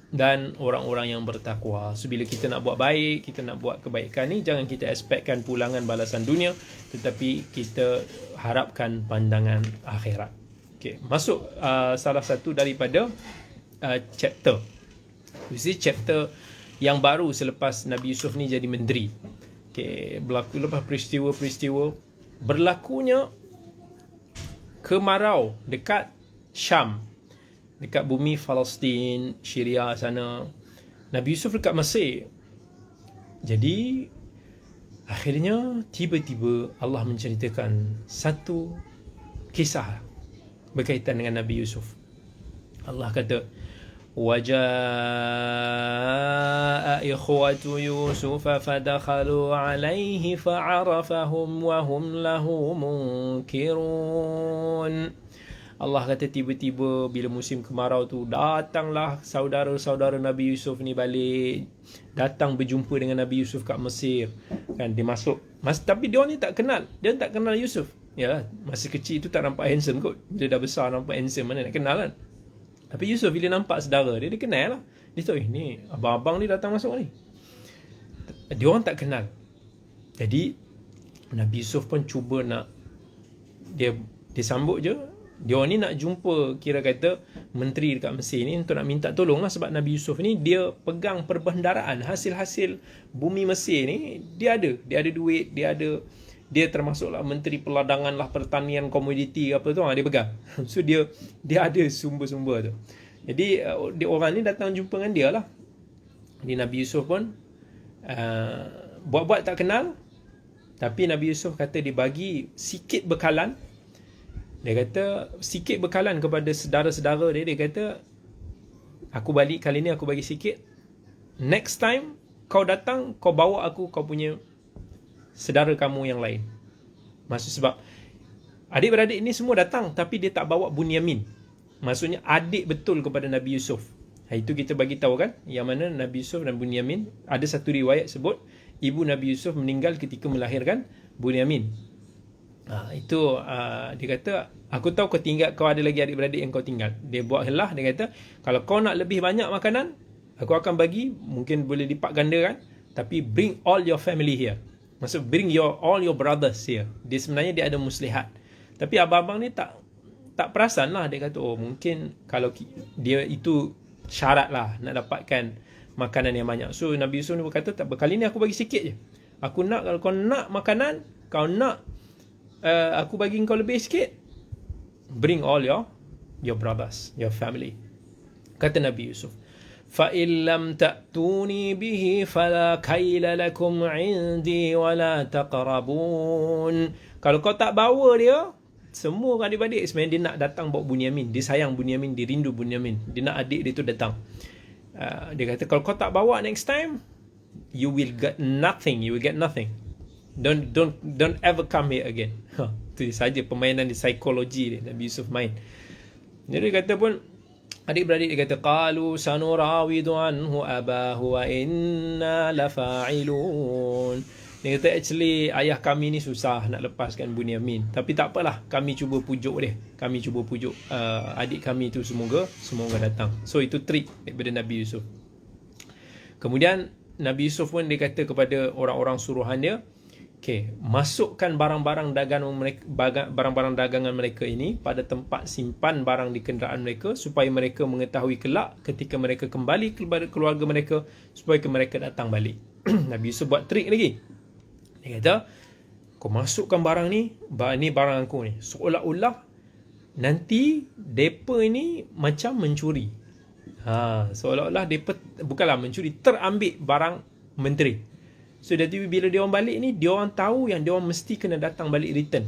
dan orang-orang yang bertakwa. So bila kita nak buat baik, kita nak buat kebaikan ni, jangan kita expectkan pulangan balasan dunia, tetapi kita harapkan pandangan akhirat. Okay, masuk salah satu daripada chapter. You see, chapter yang baru selepas Nabi Yusuf ni jadi menteri. Okay, berlaku lepas peristiwa-peristiwa berlakunya kemarau dekat Syam, dekat bumi Palestin, Syria sana. Nabi Yusuf dekat Mesir. Jadi akhirnya tiba-tiba Allah menceritakan satu kisah berkaitan dengan Nabi Yusuf. Allah kata, وَجَاءَ إِخْوَةُ يُوسُفَ فَدَخَلُوا عَلَيْهِ فَعَرَفَهُمْ وَهُمْ لَهُ مُنْكِرُونَ. Allah kata tiba-tiba bila musim kemarau tu, datanglah saudara-saudara Nabi Yusuf ni balik, datang berjumpa dengan Nabi Yusuf kat Mesir. Kan dia masuk, tapi dia ni tak kenal, dia tak kenal Yusuf. Ya, masih kecil tu tak nampak handsome kot. Dia dah besar nampak handsome, mana nak kenal kan. Tapi Yusuf bila nampak saudara dia, dia kenal lah. Dia tahu, ni abang-abang ni datang masuk ni. Dia orang tak kenal. Jadi Nabi Yusuf pun cuba nak dia sambut je. Dia ni nak jumpa, kira kata menteri dekat Mesir ni, untuk nak minta tolong lah. Sebab Nabi Yusuf ni dia pegang perbendaharaan, hasil-hasil bumi Mesir ni dia ada duit, dia termasuklah menteri peladangan lah, pertanian, komoditi apa tu dia pegang. So dia ada sumber-sumber tu. Jadi dia orang ni datang jumpa dengan dia lah. Jadi Nabi Yusuf pun buat-buat tak kenal, tapi Nabi Yusuf kata dia bagi sikit bekalan. Dia kata sikit bekalan kepada saudara-saudara dia. Dia kata, aku balik kali ni, aku bagi sikit. Next time kau datang, kau bawa aku kau punya saudara kamu yang lain. Maksud sebab adik-beradik ni semua datang, tapi dia tak bawa Bunyamin. Maksudnya adik betul kepada Nabi Yusuf. Itu kita bagi tahu kan, yang mana Nabi Yusuf dan Bunyamin, ada satu riwayat sebut ibu Nabi Yusuf meninggal ketika melahirkan Bunyamin. Itu dia kata, aku tahu kau ada lagi adik-beradik yang kau tinggal. Dia buat helah, dia kata, kalau kau nak lebih banyak makanan, aku akan bagi, mungkin boleh lipat ganda kan, tapi bring all your family here. Maksud bring all your brothers here. Dia sebenarnya dia ada muslihat. Tapi abang-abang ni tak perasan lah. Dia kata, oh mungkin kalau dia itu syarat lah nak dapatkan makanan yang banyak. So Nabi Yusuf ni berkata, tak, kali ni aku bagi sikit je. Aku nak, kalau kau nak makanan, kau nak aku bagi kau lebih sikit, bring all your brothers, your family. Kata Nabi Yusuf, فَإِن لَمْ تَأْتُونِي بِهِ فَلَا كَيْلَ لَكُمْ عِنْدِي وَلَا تَقْرَبُونَ. Kalau kau tak bawa dia, semua orang adik-adik sebenarnya dia nak datang bawa Bunyamin. Dia sayang Bunyamin, dia rindu Bunyamin. Dia nak adik dia tu datang. Dia kata, kalau kau tak bawa next time, you will get nothing. You will get nothing. Don't ever come here again. Itu saja permainan di psikologi dia Nabi Yusuf main. Jadi dia kata pun, adik-beradik dia kata, qalu sanurawidu anhu abahu wa inna lafa'ilun. Dia kata actually ayah kami ni susah nak lepaskan Bunyamin, tapi tak apalah, kami cuba pujuk dia. Kami cuba pujuk adik kami tu, semoga datang. So itu trik daripada Nabi Yusuf. Kemudian Nabi Yusuf pun dia kata kepada orang-orang suruhan dia, okay, masukkan barang-barang dagangan mereka ini pada tempat simpan barang di kenderaan mereka, supaya mereka mengetahui kelak ketika mereka kembali kepada keluarga mereka, supaya mereka datang balik. Nabi Yusuf buat trik lagi. Dia kata, kau masukkan barang ni barang aku ni, seolah-olah nanti mereka ini macam mencuri. Seolah-olah mereka bukanlah mencuri, terambil barang menteri. So jadi bila dia orang balik ni, dia orang tahu yang dia orang mesti kena datang balik return.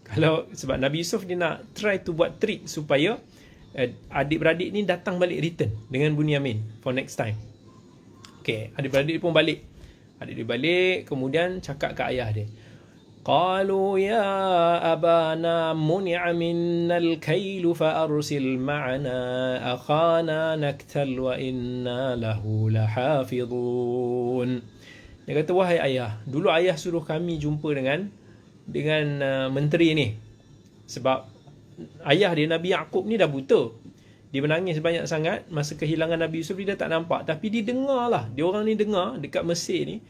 Kalau sebab Nabi Yusuf dia nak try to buat trick supaya adik-beradik ni datang balik return dengan Bunyamin for next time. Okay, adik-beradik pun balik. Adik dia balik, kemudian cakap ke ayah dia, قالوا يا أبانا منع منا الكيل فأرسل معنا أخانا نكتل وإنا له لحافظون. Dia kata, wahai ayah, dulu ayah suruh kami jumpa dengan menteri ni. Sebab ayah dia, Nabi Yaqub ni dah buta. Dia menangis banyak sangat masa kehilangan Nabi Yusuf, dia tak nampak. Tapi dia dengar lah, dia orang ni dengar dekat Mesir ni,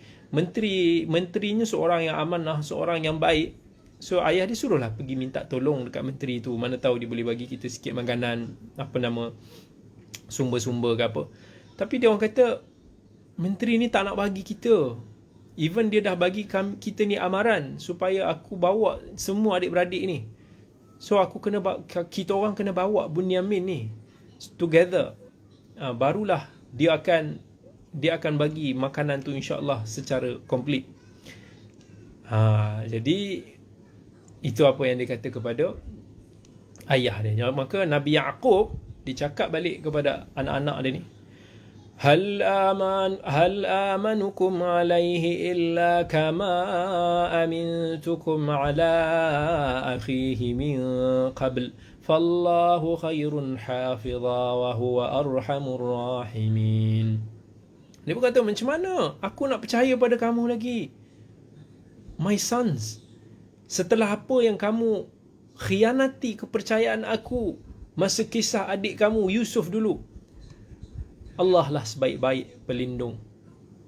menterinya seorang yang amanah, seorang yang baik. So ayah dia suruhlah pergi minta tolong dekat menteri tu. Mana tahu dia boleh bagi kita sikit makanan, sumber-sumber ke apa. Tapi dia orang kata, menteri ni tak nak bagi kita. Even dia dah bagi kita ni amaran supaya aku bawa semua adik-beradik ni. So kita orang kena bawa Bunyamin ni together. Barulah dia akan bagi makanan tu insya-Allah secara komplit. Jadi itu apa yang dia kata kepada ayah dia. Maka Nabi Yaqub dicakap balik kepada anak-anak dia ni, Hal amanukum alaihi illa kama amintukum ala akhihi min qabl fallahu khairun hafidha wa huwa arhamur rahimin. Dia berkata, macam mana aku nak percaya pada kamu lagi, my sons, setelah apa yang kamu khianati kepercayaan aku masa kisah adik kamu Yusuf dulu. Allah lah sebaik-baik pelindung,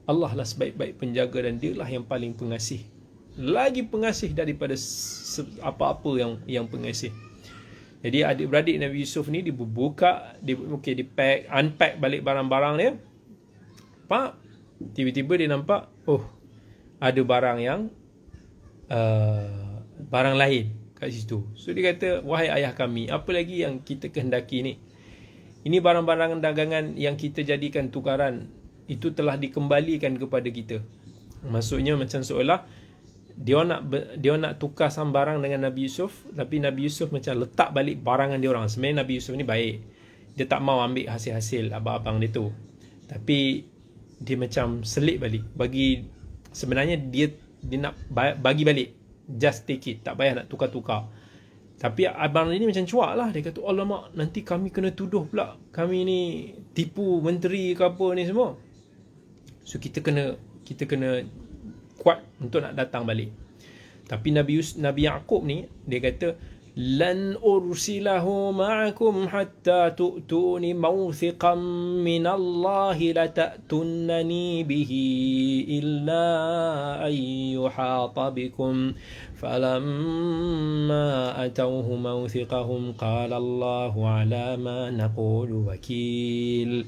Allah lah sebaik-baik penjaga, dan dialah yang paling pengasih, lagi pengasih daripada apa-apa yang pengasih. Jadi adik-beradik Nabi Yusuf ni dibuka, unpack balik barang-barang dia. Pak, tiba-tiba dia nampak, ada barang yang barang lain kat situ. So dia kata, wahai ayah kami, apa lagi yang kita kehendaki ni? Ini barang-barang dagangan yang kita jadikan tukaran, itu telah dikembalikan kepada kita. Maksudnya macam seolah dia nak tukar barang dengan Nabi Yusuf, tapi Nabi Yusuf macam letak balik barangan dia orang. Sebenarnya Nabi Yusuf ni baik, dia tak mau ambil hasil-hasil abang-abang dia tu, tapi dia macam selit balik. Sebenarnya dia nak bagi balik, just take it, tak payah nak tukar-tukar. Tapi abang ni macam cuak lah. Dia kata, alamak, nanti kami kena tuduh pula kami ni tipu menteri ke apa ni semua. So kita kena kuat untuk nak datang balik. Tapi Nabi Yaqub ni, dia kata, lan ursilahu ma'akum hatta tu'tuni mawthiqan minallahi lata'tunnani bihi illa ayyuhata bikum falamma atawhu mawthiqahum qala Allahu ala ma naqulu wakil.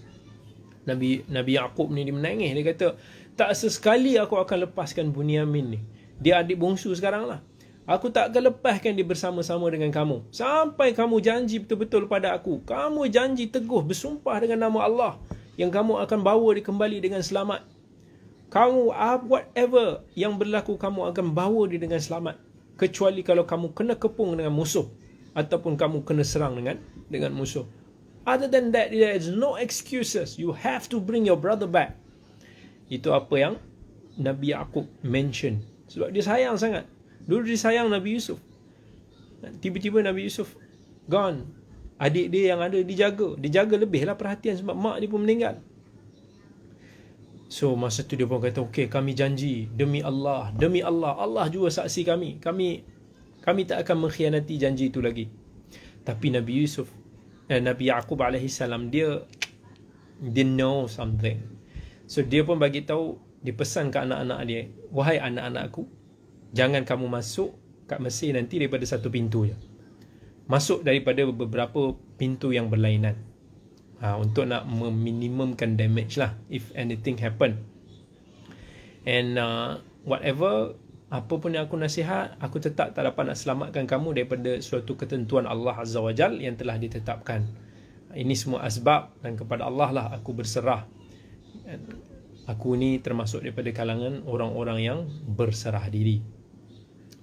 Nabi Yaqub ni dia menangis. Dia kata, tak sesekali aku akan lepaskan Bunyamin ni. Dia adik bongsu sekarang lah. Aku tak akan lepaskan dia bersama-sama dengan kamu sampai kamu janji betul-betul pada aku. Kamu janji teguh bersumpah dengan nama Allah yang kamu akan bawa dia kembali dengan selamat. Kamu whatever yang berlaku, kamu akan bawa dia dengan selamat, kecuali kalau kamu kena kepung dengan musuh ataupun kamu kena serang dengan musuh. Other than that, there is no excuses. You have to bring your brother back. Itu apa yang Nabi Yaqub mention. Sebab dia sayang sangat. Dulu dia sayang Nabi Yusuf. Tiba-tiba Nabi Yusuf gone. Adik dia yang ada dijaga. Dia jaga lebih lah perhatian sebab mak dia pun meninggal. So masa tu dia pun kata, okey, kami janji demi Allah, Allah juga saksi kami. Kami tak akan mengkhianati janji itu lagi. Tapi Nabi Yaqub alaihi salam, dia know something. So dia pun bagi tahu, dia pesan ke anak-anak dia, wahai anak-anakku, jangan kamu masuk kat Mesir nanti daripada satu pintu je. Masuk daripada beberapa pintu yang berlainan. Untuk nak meminimumkan damage lah if anything happen. And whatever, apa pun yang aku nasihat, aku tetap tak dapat nak selamatkan kamu daripada suatu ketentuan Allah Azza wa Jal yang telah ditetapkan. Ini semua asbab, dan kepada Allah lah aku berserah. Aku ni termasuk daripada kalangan orang-orang yang berserah diri.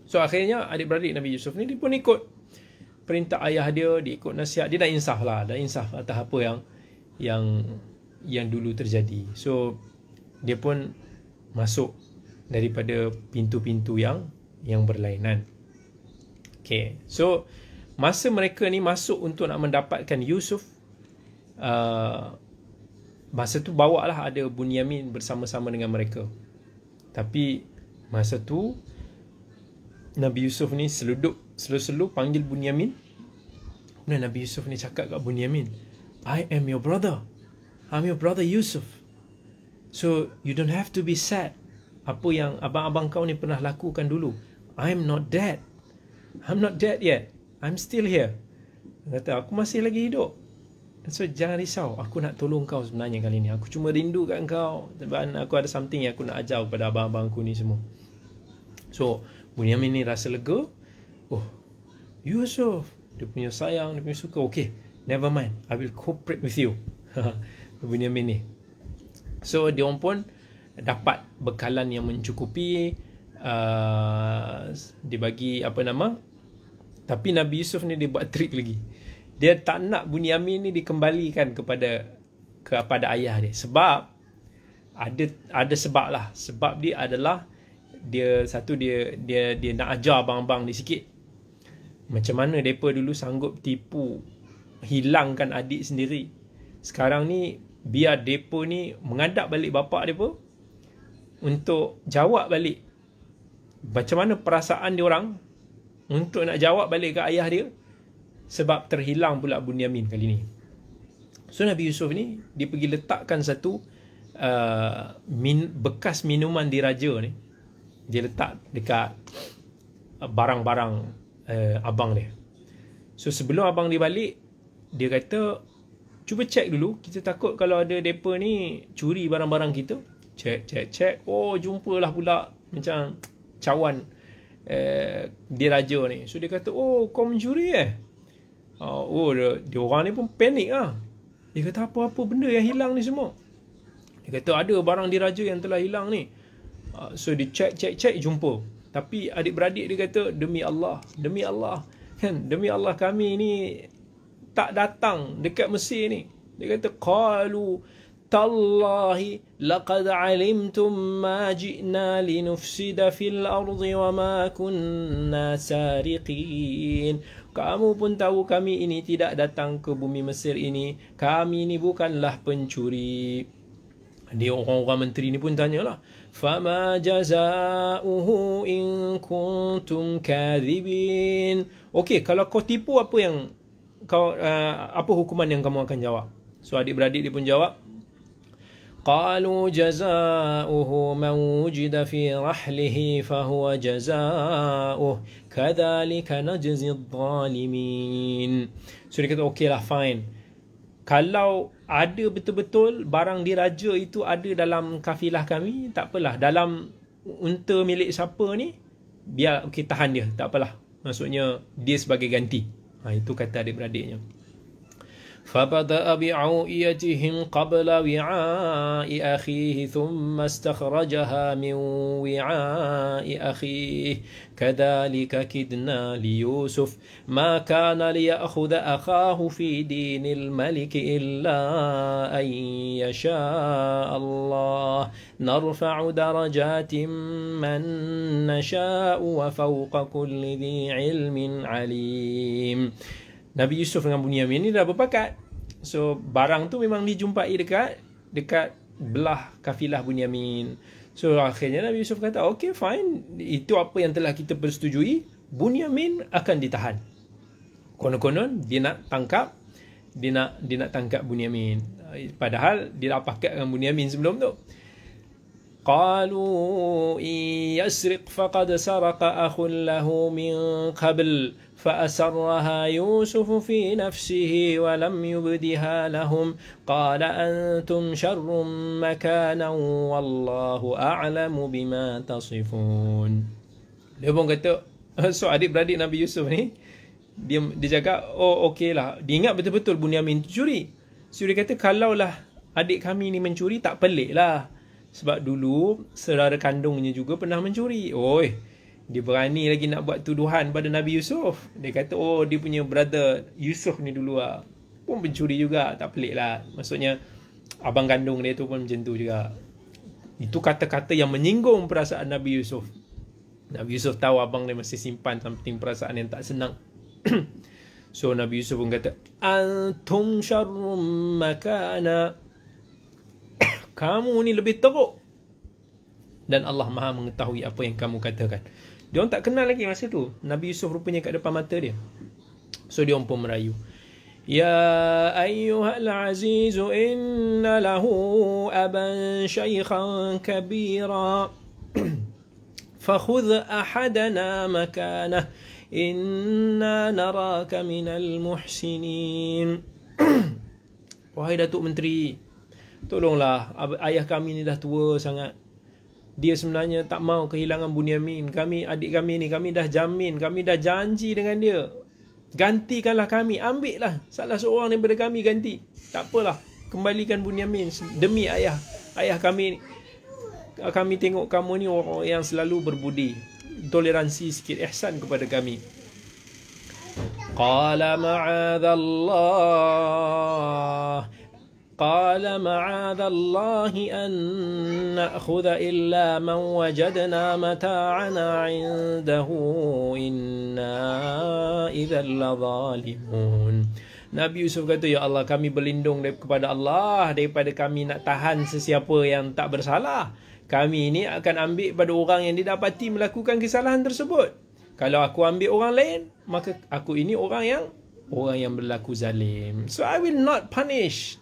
So akhirnya adik-beradik Nabi Yusuf ni, dia pun ikut perintah ayah dia, dia ikut nasihat. Dia dah insaf lah, dah insaf atas apa yang dulu terjadi. So dia pun masuk daripada pintu-pintu yang yang berlainan. Okay, so masa mereka ni masuk untuk nak mendapatkan Yusuf, masa tu bawa lah ada Bunyamin bersama-sama dengan mereka. Tapi masa tu Nabi Yusuf ni selu-selu panggil Bunyamin. Kemudian Nabi Yusuf ni cakap kat Bunyamin, I am your brother. I'm your brother Yusuf. So you don't have to be sad. Apa yang abang-abang kau ni pernah lakukan dulu. I'm not dead. I'm not dead yet. I'm still here. Dia kata, aku masih lagi hidup. So jangan risau, aku nak tolong kau sebenarnya kali ni. Aku cuma rindu kat kau. Sebab aku ada something yang aku nak ajar kepada abang-abangku ni semua. So Bunyamin ni rasa lega. Oh, Yusuf, dia punya sayang, dia punya suka. Okay, never mind, I will cooperate with you. Bunyamin ni. So dia orang pun dapat bekalan yang mencukupi. Dia bagi apa nama, tapi Nabi Yusuf ni dia buat trik lagi. Dia tak nak Bunyamin ni dikembalikan kepada ayah dia. Sebab ada sebab lah. Sebab dia adalah dia nak ajar abang-abang ni sikit. Macam mana mereka dulu sanggup tipu, hilangkan adik sendiri. Sekarang ni biar mereka ni mengadap balik bapak mereka untuk jawab balik macam mana perasaan diorang untuk nak jawab balik ke ayah dia, sebab terhilang pula Bunyamin kali ni. So Nabi Yusuf ni dia pergi letakkan satu bekas minuman diraja ni, dia letak dekat barang-barang abang dia. So sebelum abang dia balik, dia kata, cuba cek dulu, kita takut kalau ada mereka ni curi barang-barang kita. Cek. Oh, jumpalah pula macam cawan dia raja ni. So dia kata, oh, kau mencuri Oh, dia orang ni pun panik lah. Dia kata, apa-apa benda yang hilang ni semua? Dia kata, ada barang diraja yang telah hilang ni. So dia cek, jumpa. Tapi adik-beradik dia kata, demi Allah kan, demi Allah kami ni tak datang dekat Mesir ni. Dia kata, qalu tallahi laqad alimtum ma ji'na linufsida fil ardi wa ma kunna sariqin. Kamu pun tahu kami ini tidak datang ke bumi Mesir ini. Kami ni bukanlah pencuri. Dia orang-orang menteri ni pun tanyalah, fama jazauhu in kuntum kadhibin. Okey, kalau kau tipu, apa hukuman yang kamu akan jawab? So adik-beradik dia pun jawab, qalu jazauhu man wujida fi rahlihi fahuwa jazauh kadzalika najzi adh-dhalimin. So dia kata, okey lah, fine. Kalau ada betul-betul barang diraja itu ada dalam kafilah kami, tak apalah. Dalam unta milik siapa ni, biar tahan dia, tak apalah. Maksudnya dia sebagai ganti. Itu kata adik-beradiknya. فَبَدَأَ بِعَوْئِيَتِهِمْ قَبْلَ وِعَاءِ أَخِيهِ ثُمَّ اسْتَخْرَجَهَا مِنْ وِعَاءِ أَخِيهِ كَذَلِكَ كِدْنَا لِيُوسُفَ مَا كَانَ لِيَأْخُذَ أَخَاهُ فِي دِينِ الْمَلِكِ إِلَّا أَنْ يَشَاءَ اللَّهُ نَرْفَعُ دَرَجَاتٍ مَنْ نَشَاءُ وَفَوْقَ كُلِّ ذِي عِلْمٍ عَلِيمٍ. Nabi Yusuf dengan Bunyamin ni dah berpakat. So barang tu memang dijumpai dekat belah kafilah Bunyamin. So akhirnya Nabi Yusuf kata, okay, fine, itu apa yang telah kita persetujui. Bunyamin akan ditahan. Konon-konon dia nak tangkap Bunyamin. Padahal dia dah pakat dengan Bunyamin sebelum tu. قالوا إن يسرق فقد سرق أخ له من قبل فأسرها يوسف في نفسه ولم يبدها لهم قال أنتم شر مكانا والله أعلم بما تصفون. Dia pun kata, so adik-beradik Nabi Yusuf ni, dia cakap, oh okey lah, dia ingat betul-betul Bunyamin curi. So dia kata, kalaulah adik kami ni mencuri, tak pelik lah. Sebab dulu saudara kandungnya juga pernah mencuri. Dia berani lagi nak buat tuduhan pada Nabi Yusuf. Dia kata, dia punya brother Yusuf ni dulu pun pencuri juga. Tak pelik lah. Maksudnya abang kandung dia tu pun macam tu juga. Itu kata-kata yang menyinggung perasaan Nabi Yusuf. Nabi Yusuf tahu abang dia masih simpan something perasaan yang tak senang. So Nabi Yusuf pun kata, antum syarrum makana, kamu ni lebih teruk, dan Allah Maha mengetahui apa yang kamu katakan. Dia orang tak kenal lagi masa tu. Nabi Yusuf rupanya kat depan mata dia. So dia orang pun merayu. Ya ayyuhal azizu inna lahu aban syaikhan kabira fakhudh ahadana makanah inna naraka minal muhsinin. Wahai Datuk Menteri, tolonglah, ayah kami ni dah tua sangat. Dia sebenarnya tak mau kehilangan Bunyamin. Adik kami ni, kami dah jamin, kami dah janji dengan dia. Gantikanlah kami, ambillah salah seorang daripada kami ganti. Tak apalah, kembalikan Bunyamin demi ayah kami ni. Kami tengok kamu ni orang yang selalu berbudi, toleransi sikit, ihsan kepada kami. Qala ma'adhallahi an na'khudha illa man wajadna mata'ana 'indahu inna idzal ladhalimun. Nabi Yusuf kata, ya Allah, kami berlindung kepada Allah daripada kami nak tahan sesiapa yang tak bersalah. Kami ni akan ambil pada orang yang didapati melakukan kesalahan tersebut. Kalau aku ambil orang lain, maka aku ini orang yang berlaku zalim. So I will not punish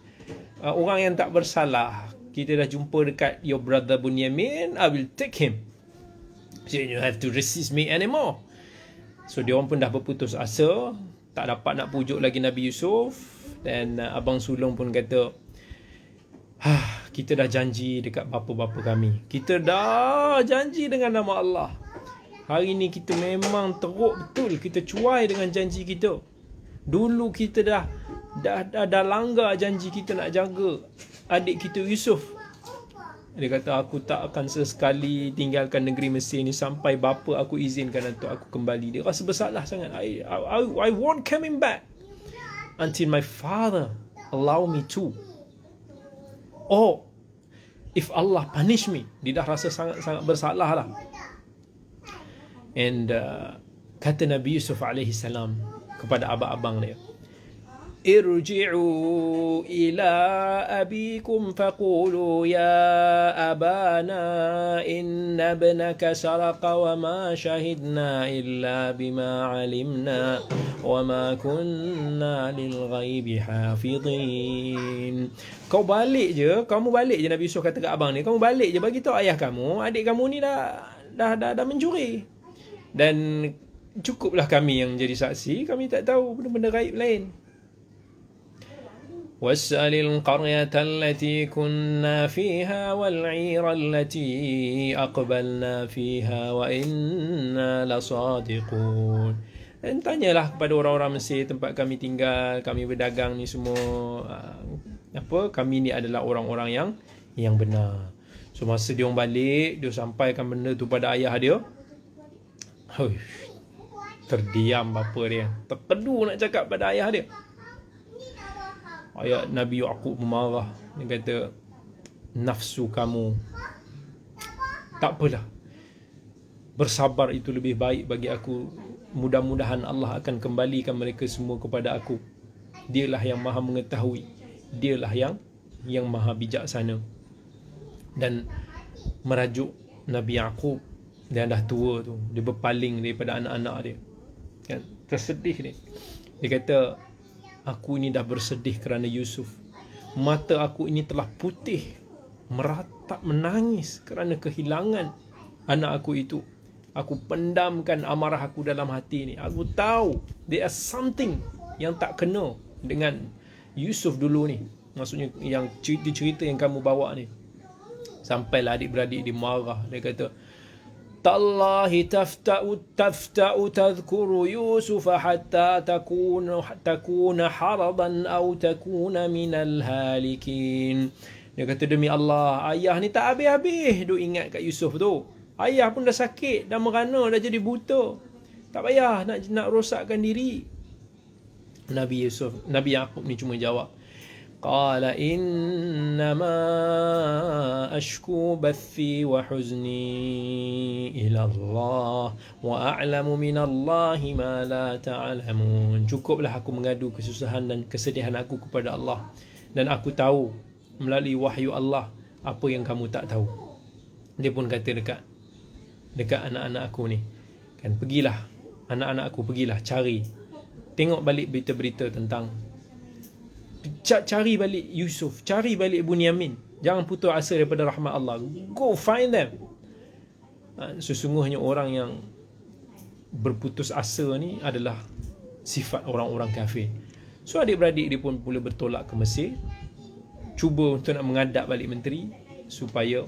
orang yang tak bersalah. Kita dah jumpa dekat your brother Bunyamin, I will take him. So you have to resist me anymore. So dia orang pun dah berputus asa, tak dapat nak pujuk lagi Nabi Yusuf. Dan abang sulung pun kata, kita dah janji dekat bapa-bapa kami. Kita dah janji dengan nama Allah. Hari ni kita memang teruk betul. Kita cuai dengan janji kita. Dulu kita dah langgar janji kita nak jaga adik kita Yusuf. Dia kata, aku tak akan sesekali tinggalkan negeri Mesir ni sampai bapa aku izinkan untuk aku kembali. Dia rasa bersalah sangat. I won't coming back until my father allow me to. Oh, if Allah punish me. Dia dah rasa sangat-sangat bersalah lah. And kata Nabi Yusuf alaihi salam kepada abang-abang dia, irji'u ila abikum faqulu ya abana inna ibnaka saraqa wa ma shahidna illa bima alimna wa ma kunna lil ghaibi hafidhin. Kamu balik je Nabi Yusuf kata kat abang ni, kamu balik je bagi tahu ayah kamu, adik kamu ni dah mencuri. Dan cukuplah kami yang jadi saksi, kami tak tahu benda-benda gaib lain. Was'alil qaryata allati kunna fiha wal 'ira allati aqbalna fiha wa inna lasadiqun. Dan tanyalah kepada orang-orang Mesir tempat kami tinggal, kami berdagang ni semua, kami ni adalah orang-orang yang benar. So masa dia orang balik, dia sampaikan benda tu pada ayah dia. Terdiam bapa dia, terpedu nak cakap pada ayah dia. Ayah Nabi Yaqub marah. Dia kata, nafsu kamu, tak apalah, bersabar itu lebih baik bagi aku. Mudah-mudahan Allah akan kembalikan mereka semua kepada aku. Dialah yang maha mengetahui, dialah yang maha bijaksana. Dan merajuk Nabi Yaqub, dia dah tua tu, dia berpaling daripada anak-anak dia kan, tersedih dia. Dia kata, aku ini dah bersedih kerana Yusuf. Mata aku ini telah putih, meratap menangis kerana kehilangan anak aku itu. Aku pendamkan amarah aku dalam hati ni. Aku tahu there is something yang tak kena dengan Yusuf dulu ni. Maksudnya yang cerita-cerita yang kamu bawa ni. Sampailah adik-beradik dia marah. Dia kata, tallahi tafta'u tadhkuru Yusuf hatta takuna haradan aw takuna minal halikin. Dia kata, demi Allah, ayah ni tak habis-habis duk ingat kat Yusuf tu. Ayah pun dah sakit, dah merana, dah jadi buta. Tak payah nak rosakkan diri. Nabi Yaqub ni cuma jawab, Qala innama ashku bathi wa huzni ila Allah wa a'lamu min Allah ma la ta'lamun. Cukuplah aku mengadu kesusahan dan kesedihan aku kepada Allah, dan aku tahu melalui wahyu Allah apa yang kamu tak tahu. Dia pun kata dekat anak-anak aku ni, kan, pergilah anak-anak aku, pergilah cari, tengok balik berita-berita tentang, cari balik Yusuf, cari balik Bunyamin. Jangan putus asa daripada rahmat Allah. Go find them. Sesungguhnya orang yang berputus asa ni adalah sifat orang-orang kafir. So adik-beradik dia pun mula bertolak ke Mesir, cuba untuk nak mengadap balik menteri supaya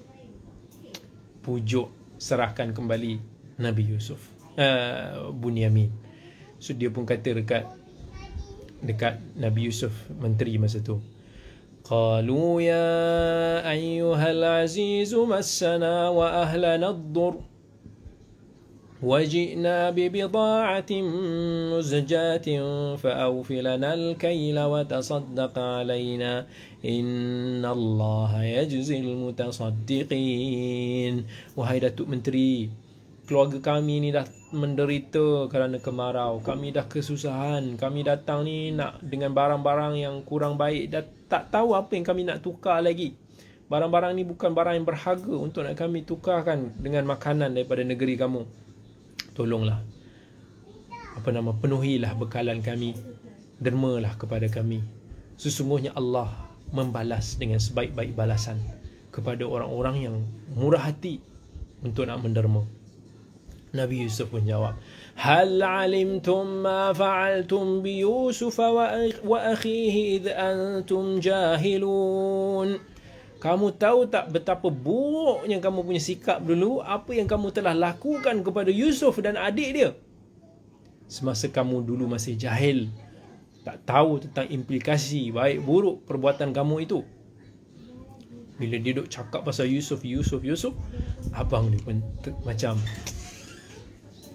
pujuk serahkan kembali Nabi Yusuf, Bunyamin. So dia pun kata dekat Nabi Yusuf, menteri masa tu, qalu ya ayyuhal azizu massana wa ahlana ad-dur وجئنا ببضاعة مزجاة فأوف لنا الكيل وتصدق علينا إن الله يجزي المتصدقين. Wahai Datuk Menteri, keluarga kami ni dah menderita kerana kemarau, kami dah kesusahan, kami datang ni nak dengan barang-barang yang kurang baik, dah tak tahu apa yang kami nak tukar lagi. Barang-barang ni bukan barang yang berharga untuk nak kami tukarkan dengan makanan daripada negeri kamu. Tolonglah, penuhilah bekalan kami, dermalah kepada kami. Sesungguhnya Allah membalas dengan sebaik-baik balasan kepada orang-orang yang murah hati untuk nak menderma. Nabi Yusuf pun jawab, hal alimtum ma fa'altum bi Yusuf wa akhihi idh antum jahilun. Kamu tahu tak betapa buruknya kamu punya sikap dulu, apa yang kamu telah lakukan kepada Yusuf dan adik dia semasa kamu dulu masih jahil, tak tahu tentang implikasi baik buruk perbuatan kamu itu. Bila dia duk cakap pasal Yusuf, abang dia pun macam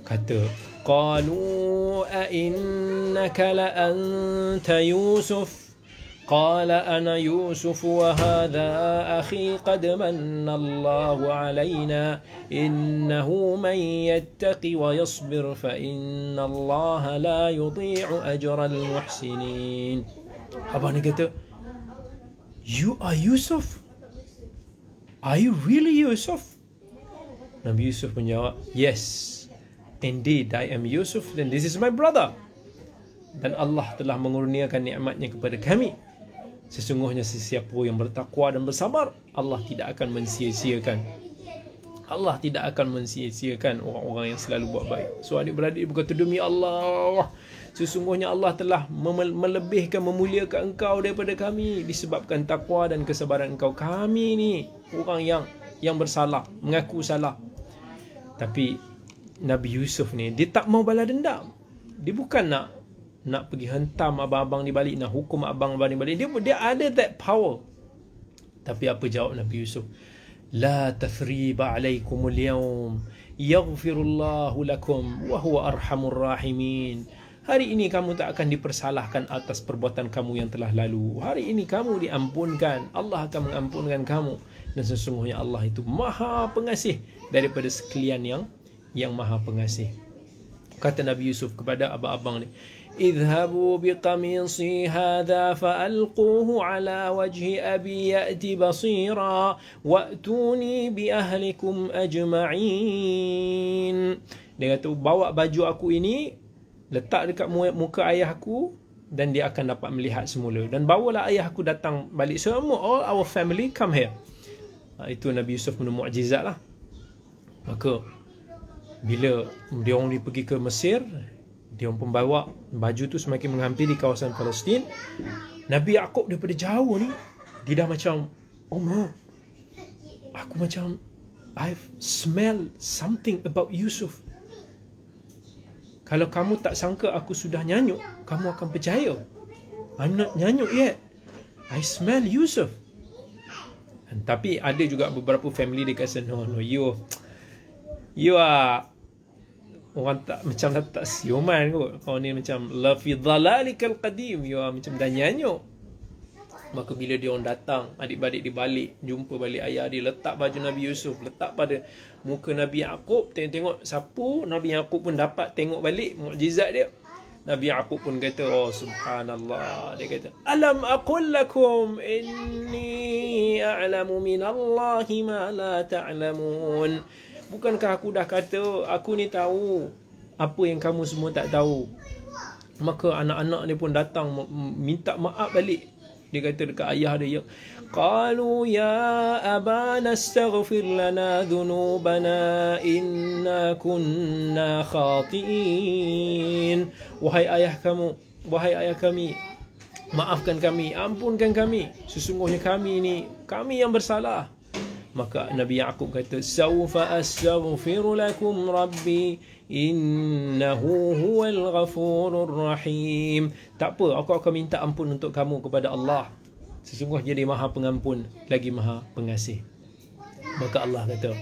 kata, qalu a innaka la anta Yusuf قال أنا يوسف وهذا أخي قد من الله علينا إنه من يتق ويصبر فإن الله لا يضيع أجر المحسنين. Abang ni kata, you are Yusuf? Are you really Yusuf? Nabi Yusuf menjawab, yes, indeed I am Yusuf, and this is my brother. Dan Allah telah mengurniakan nikmatnya kepada kami. Sesungguhnya sesiapa yang bertakwa dan bersabar, Allah tidak akan mensia-siakan. Allah tidak akan mensia-siakan orang-orang yang selalu buat baik. So adik-beradik berkata, demi Allah, sesungguhnya Allah telah melebihkan, memuliakan engkau daripada kami disebabkan takwa dan kesabaran engkau. Kami ni orang yang bersalah, mengaku salah. Tapi Nabi Yusuf ni, dia tak mau balas dendam. Dia bukan nak pergi hentam abang-abang di balik, nak hukum abang-abang di balik. Dia ada that power. Tapi apa jawab Nabi Yusuf? La tathriba alaikumul yawm yaghfirullahu lakum wa huwa arhamur rahimin. Hari ini kamu tak akan dipersalahkan atas perbuatan kamu yang telah lalu. Hari ini kamu diampunkan. Allah akan mengampunkan kamu. Dan sesungguhnya Allah itu Maha Pengasih daripada sekalian yang Maha Pengasih. Kata Nabi Yusuf kepada abang-abang ni, اذهبوا بقميصي هذا فألقوه على وجه أبي يأتي بصيرا وأتوني بأهلكم أجمعين. Dia kata, bawa baju aku ini, letak dekat muka ayahku, dan dia akan dapat melihat semula. Dan bawalah ayahku datang balik, semua, all our family come here. Itu Nabi Yusuf punya mukjizat lah. Maka bila dia orang pergi ke Mesir, dia pun bawa baju tu semakin menghampiri kawasan Palestin. Nabi Yaqub daripada jauh ni, dia dah macam, oh ma, aku macam I've smell something about Yusuf. Kalau kamu tak sangka aku sudah nyanyuk, kamu akan percaya. I'm not nyanyuk yet, I smell Yusuf. Tapi ada juga beberapa family dia kata, no, you are orang tak macam tak siuman kot. Kau ni macam la fi dhalalikal qadim, you are macam dah nyanyuk. Maka bila dia orang datang, adik-beradik dia balik, jumpa balik ayah dia, letak baju Nabi Yusuf, letak pada muka Nabi Yaqub, tengok siapa, Nabi Yaqub pun dapat tengok balik mukjizat dia. Nabi Yaqub pun kata, oh subhanallah, dia kata, alam aqul lakum inni a'lamu minallahi ma la ta'lamun. Bukankah aku dah kata aku ni tahu apa yang kamu semua tak tahu. Maka anak-anak dia pun datang minta maaf balik. Dia kata dekat ayah dia, qalu ya abana astaghfir lana dhunubana inna kunna khati'in. Wahai ayah kami, maafkan kami, ampunkan kami, sesungguhnya kami yang bersalah. Maka Nabi Yaqub kata, sawfa astaghfiru lakum rabbi innahu huwal ghafurur rahim. Tak apa, aku akan minta ampun untuk kamu kepada Allah. Sesungguhnya dia Maha Pengampun lagi Maha Pengasih. Maka Allah kata,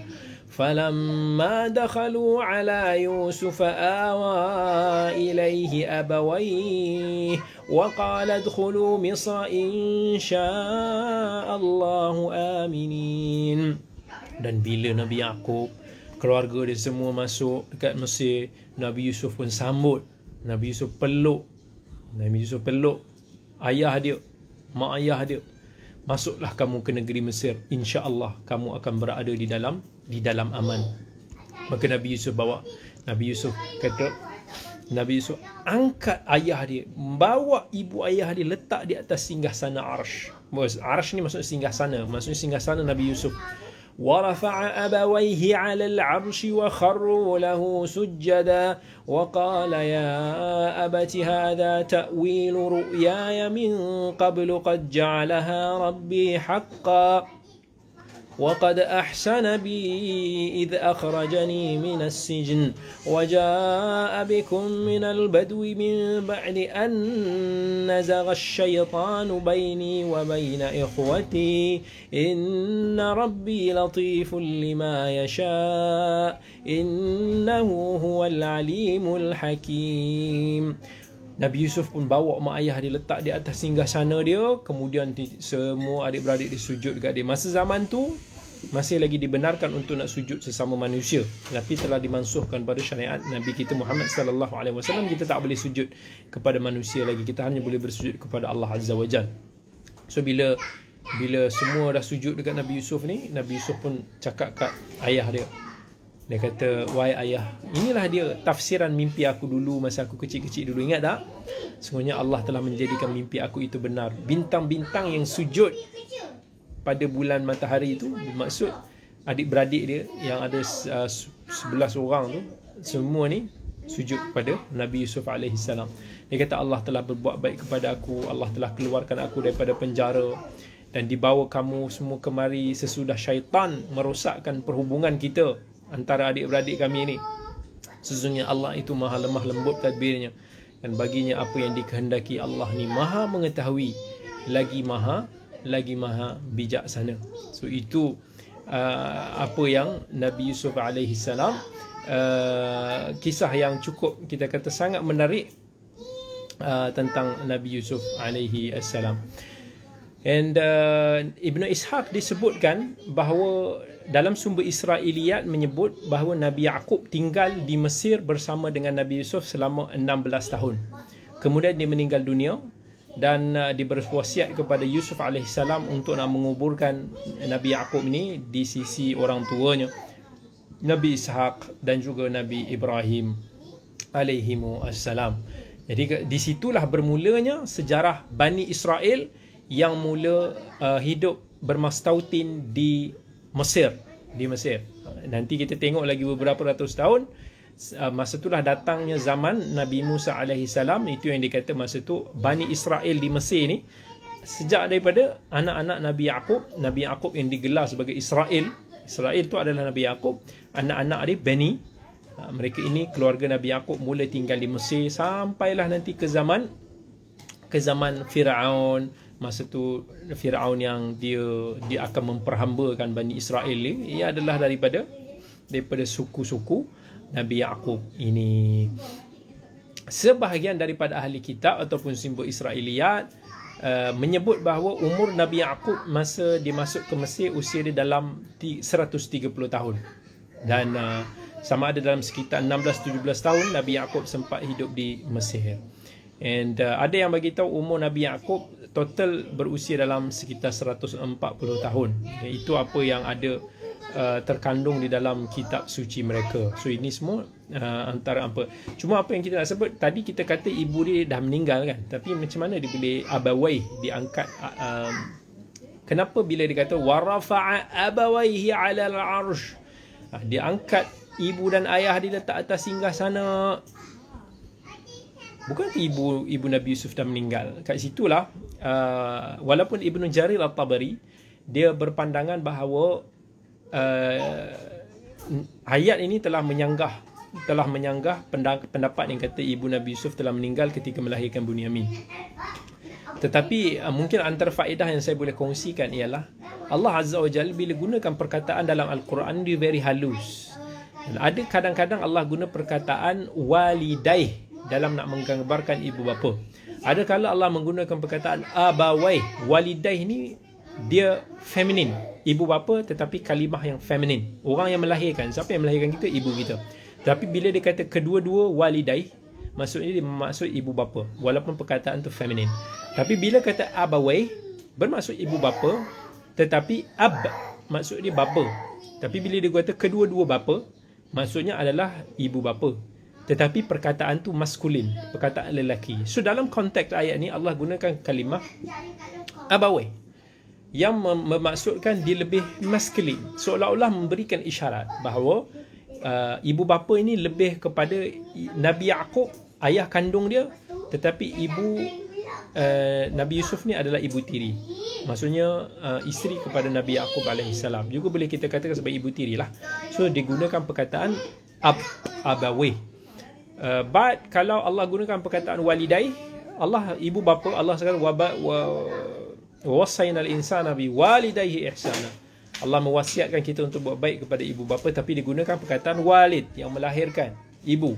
falamma dakhalu ala Yusuf awa ilaihi abawayhi wa qala adkhulu misra insya'allahu aminin. Dan bila Nabi Yaqub, keluarga dia semua masuk dekat Mesir, Nabi Yusuf pun sambut. Nabi Yusuf peluk ayah dia, mak ayah dia. Masuklah kamu ke negeri Mesir, insya-Allah kamu akan berada di dalam aman. Maka Nabi Yusuf angkat ayah dia, bawa ibu ayah dia, letak di atas singgasana arsh. Arsh ni maksudnya singgasana Nabi Yusuf. ورفع أبويه على العرش وخروا له سجدا وقال يا أبت هذا تأويل رؤياي من قبل قد جعلها ربي حقا وقد أحسن بي إذ أخرجني من السجن وجاء بكم من البدو من بعد أن نزغ الشيطان بيني وبين إخوتي إن ربي لطيف لما يشاء إنه هو العليم الحكيم. Nabi Yusuf pun bawa mak ayah dia, letak di atas singgasana dia. Kemudian semua adik-beradik dia sujud dekat dia. Masa zaman tu masih lagi dibenarkan untuk nak sujud sesama manusia, tapi telah dimansuhkan pada syariat Nabi kita Muhammad sallallahu alaihi wasallam. Kita tak boleh sujud kepada manusia lagi, kita hanya boleh bersujud kepada Allah Azza wa Jalla. So bila semua dah sujud dekat Nabi Yusuf ni, Nabi Yusuf pun cakap kat ayah dia. Dia kata, wahai ayah, inilah dia tafsiran mimpi aku dulu masa aku kecil-kecil dulu. Ingat tak? Sesungguhnya Allah telah menjadikan mimpi aku itu benar. Bintang-bintang yang sujud pada bulan matahari itu, bermaksud adik-beradik dia yang ada 11 orang tu, semua ni sujud pada Nabi Yusuf AS. Dia kata, Allah telah berbuat baik kepada aku, Allah telah keluarkan aku daripada penjara dan dibawa kamu semua kemari sesudah syaitan merosakkan perhubungan kita antara adik-beradik kami ini. Sesungguhnya Allah itu maha lemah lembut tadbirnya, dan baginya apa yang dikehendaki Allah ni maha mengetahui lagi maha bijaksana. So itu apa yang Nabi Yusuf alaihi salam, kisah yang cukup kita kata sangat menarik tentang Nabi Yusuf alaihi salam. And Ibn Ishaq disebutkan bahawa dalam sumber Israiliyat menyebut bahawa Nabi Yaqub tinggal di Mesir bersama dengan Nabi Yusuf selama 16 tahun. Kemudian dia meninggal dunia dan dia berwasiat kepada Yusuf AS untuk nak menguburkan Nabi Yaqub ini di sisi orang tuanya, Nabi Ishaq dan juga Nabi Ibrahim alaihimussalam. Jadi di situlah bermulanya sejarah Bani Israel yang mula hidup bermastautin di Mesir. Nanti kita tengok lagi beberapa ratus tahun. Masa itulah datangnya zaman Nabi Musa AS. Itu yang dikata masa tu Bani Israel di Mesir ni, sejak daripada anak-anak Nabi Yaqub yang digelar sebagai Israel. Israel tu adalah Nabi Yaqub, anak-anak dia Bani. Mereka ini keluarga Nabi Yaqub mula tinggal di Mesir sampailah nanti ke zaman Firaun. Masa tu Firaun yang dia akan memperhambakan Bani Israel ni, ia adalah daripada suku-suku Nabi Yaqub ini. Sebahagian daripada ahli kitab ataupun simbol Israiliyat menyebut bahawa umur Nabi Yaqub masa dia masuk ke Mesir, usia dia dalam 130 tahun. Dan sama ada dalam sekitar 16-17 tahun Nabi Yaqub sempat hidup di Mesir. And ada yang bagi tahu umur Nabi Yaqub total berusia dalam sekitar 140 tahun. Itu apa yang ada terkandung di dalam kitab suci mereka. So ini semua antara apa. Cuma apa yang kita nak sebut tadi, kita kata ibu dia dah meninggal kan, tapi macam mana dia boleh abawai diangkat? Kenapa bila dia kata warafa'a abawaihi 'ala al-'arsh, dia angkat ibu dan ayah dia letak atas singgahsana? Bukan ibu Nabi Yusuf dah meninggal. Kat situlah walaupun Ibnu Jarir At-Tabari dia berpandangan bahawa ayat ini telah menyanggah pendapat yang kata ibu Nabi Yusuf telah meninggal ketika melahirkan Bunyamin. Tetapi mungkin antara faedah yang saya boleh kongsikan ialah Allah Azza wa Jalla bila gunakan perkataan dalam Al-Quran dia very halus. Dan ada kadang-kadang Allah guna perkataan walidaih dalam nak menggambarkan ibu bapa. Ada kala Allah menggunakan perkataan abawai. Walidaih ni dia feminin, ibu bapa, tetapi kalimah yang feminin. Orang yang melahirkan, siapa yang melahirkan kita? Ibu kita. Tapi bila dia kata kedua-dua walidai, maksudnya dia maksud ibu bapa, walaupun perkataan tu feminin. Tapi bila kata abawai, bermaksud ibu bapa, tetapi ab maksud dia bapa. Tapi bila dia kata kedua-dua bapa, maksudnya adalah ibu bapa, tetapi perkataan tu maskulin, perkataan lelaki. So dalam konteks ayat ni Allah gunakan kalimah abawai yang memaksudkan dia lebih maskulin, seolah-olah memberikan isyarat bahawa ibu bapa ini lebih kepada Nabi Yaqub, ayah kandung dia, tetapi ibu Nabi Yusuf ni adalah ibu tiri. Maksudnya isteri kepada Nabi Yaqub alaihissalam. Juga boleh kita katakan sebagai ibu tiri lah. So digunakan perkataan abawai. But kalau Allah gunakan perkataan walidai, Allah ibu bapa, Allah sekali wasainal insana bi walidayhi ihsana. Allah mewasiatkan kita untuk buat baik kepada ibu bapa, tapi digunakan perkataan walid yang melahirkan, ibu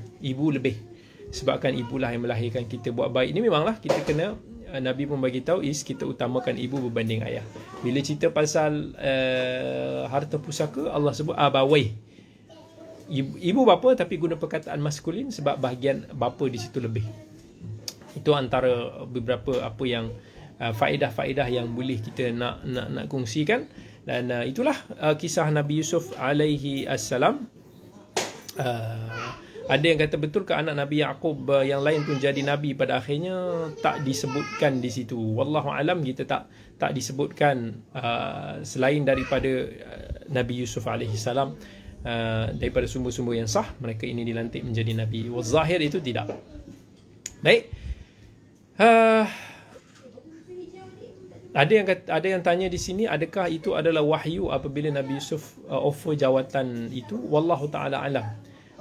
lebih. Sebabkan ibulah yang melahirkan kita buat baik. Ini memanglah kita kena, Nabi pun bagi tahu kita utamakan ibu berbanding ayah. Bila cerita pasal harta pusaka, Allah sebut abawai, ibu bapa, tapi guna perkataan maskulin sebab bahagian bapa di situ lebih. Itu antara beberapa apa yang faedah-faedah yang boleh kita nak kongsikan. Dan itulah kisah Nabi Yusuf alaihi assalam. Ada yang kata betul ke anak Nabi Yaqub yang lain pun jadi nabi pada akhirnya? Tak disebutkan di situ. Wallahu alam, kita tak disebutkan selain daripada Nabi Yusuf alaihi salam. Daripada sumber-sumber yang sah, mereka ini dilantik menjadi nabi. Wazahir itu tidak. Baik. Ada yang tanya di sini, adakah itu adalah wahyu apabila Nabi Yusuf offer jawatan itu? Wallahu taala alam.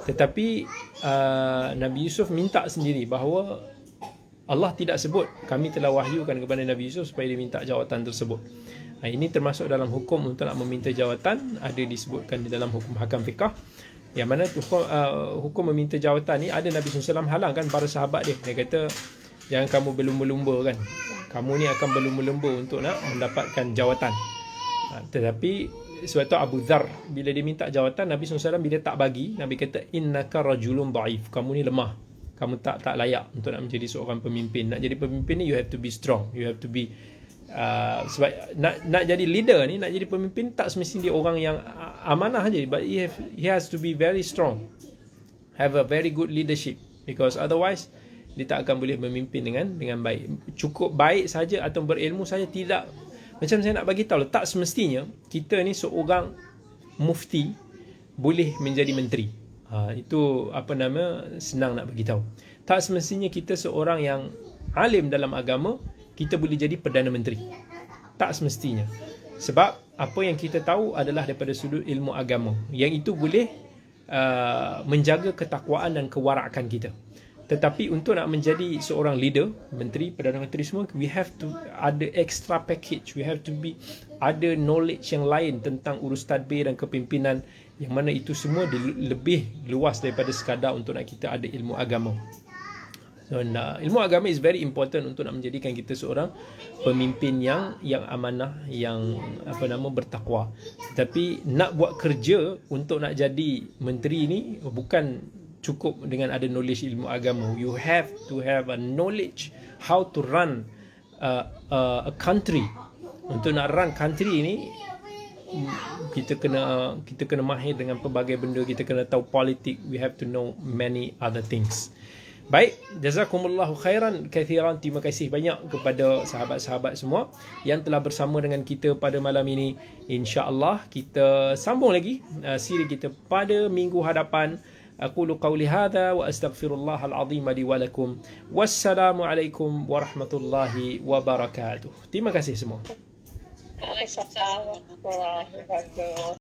Tetapi Nabi Yusuf minta sendiri bahawa Allah tidak sebut kami telah wahyukan kepada Nabi Yusuf supaya dia minta jawatan tersebut. Ini termasuk dalam hukum untuk nak meminta jawatan, ada disebutkan di dalam hukum hakam fiqah, yang mana hukum meminta jawatan ni ada Nabi SAW halangkan para sahabat dia. Dia kata jangan kamu berlumba-lumba kan, kamu ni akan berlumba-lumba untuk nak mendapatkan jawatan. Tetapi sebab tu Abu Dhar bila dia minta jawatan, Nabi SAW bila tak bagi, Nabi kata innaka rajulun dhaif, kamu ni lemah, kamu tak layak untuk nak menjadi seorang pemimpin. Nak jadi pemimpin ni you have to be strong, you have to be sebab nak jadi leader ni, nak jadi pemimpin tak semestinya dia orang yang amanah aja, but he has to be very strong, have a very good leadership, because otherwise dia tak akan boleh memimpin dengan baik. Cukup baik saja atau berilmu saja tidak. Macam saya nak bagi tahu, tak semestinya kita ni seorang mufti boleh menjadi menteri. Itu senang nak bagi tahu. Tak semestinya kita seorang yang alim dalam agama kita boleh jadi Perdana Menteri. Tak semestinya. Sebab apa yang kita tahu adalah daripada sudut ilmu agama, yang itu boleh menjaga ketakwaan dan kewarakan kita. Tetapi untuk nak menjadi seorang leader, menteri, Perdana Menteri semua, we have to ada extra package, we have to be ada knowledge yang lain tentang urus tadbir dan kepimpinan, yang mana itu semua lebih luas daripada sekadar untuk nak kita ada ilmu agama. Dan ilmu agama is very important untuk nak menjadikan kita seorang pemimpin yang amanah, yang bertakwa. Tapi nak buat kerja untuk nak jadi menteri ni bukan cukup dengan ada knowledge ilmu agama. You have to have a knowledge how to run a country. Untuk nak run country ni kita kena mahir dengan pelbagai benda, kita kena tahu politik, we have to know many other things. Baik, jazakumullahu khairan kathiran. Terima kasih banyak kepada sahabat-sahabat semua yang telah bersama dengan kita pada malam ini. InsyaAllah kita sambung lagi siri kita pada minggu hadapan. Aqulu qawli hadha wa astaghfirullahal azim li wa lakum. Wassalamualaikum warahmatullahi wabarakatuh. Terima kasih semua. Waalaikumsalam warahmatullahi wabarakatuh.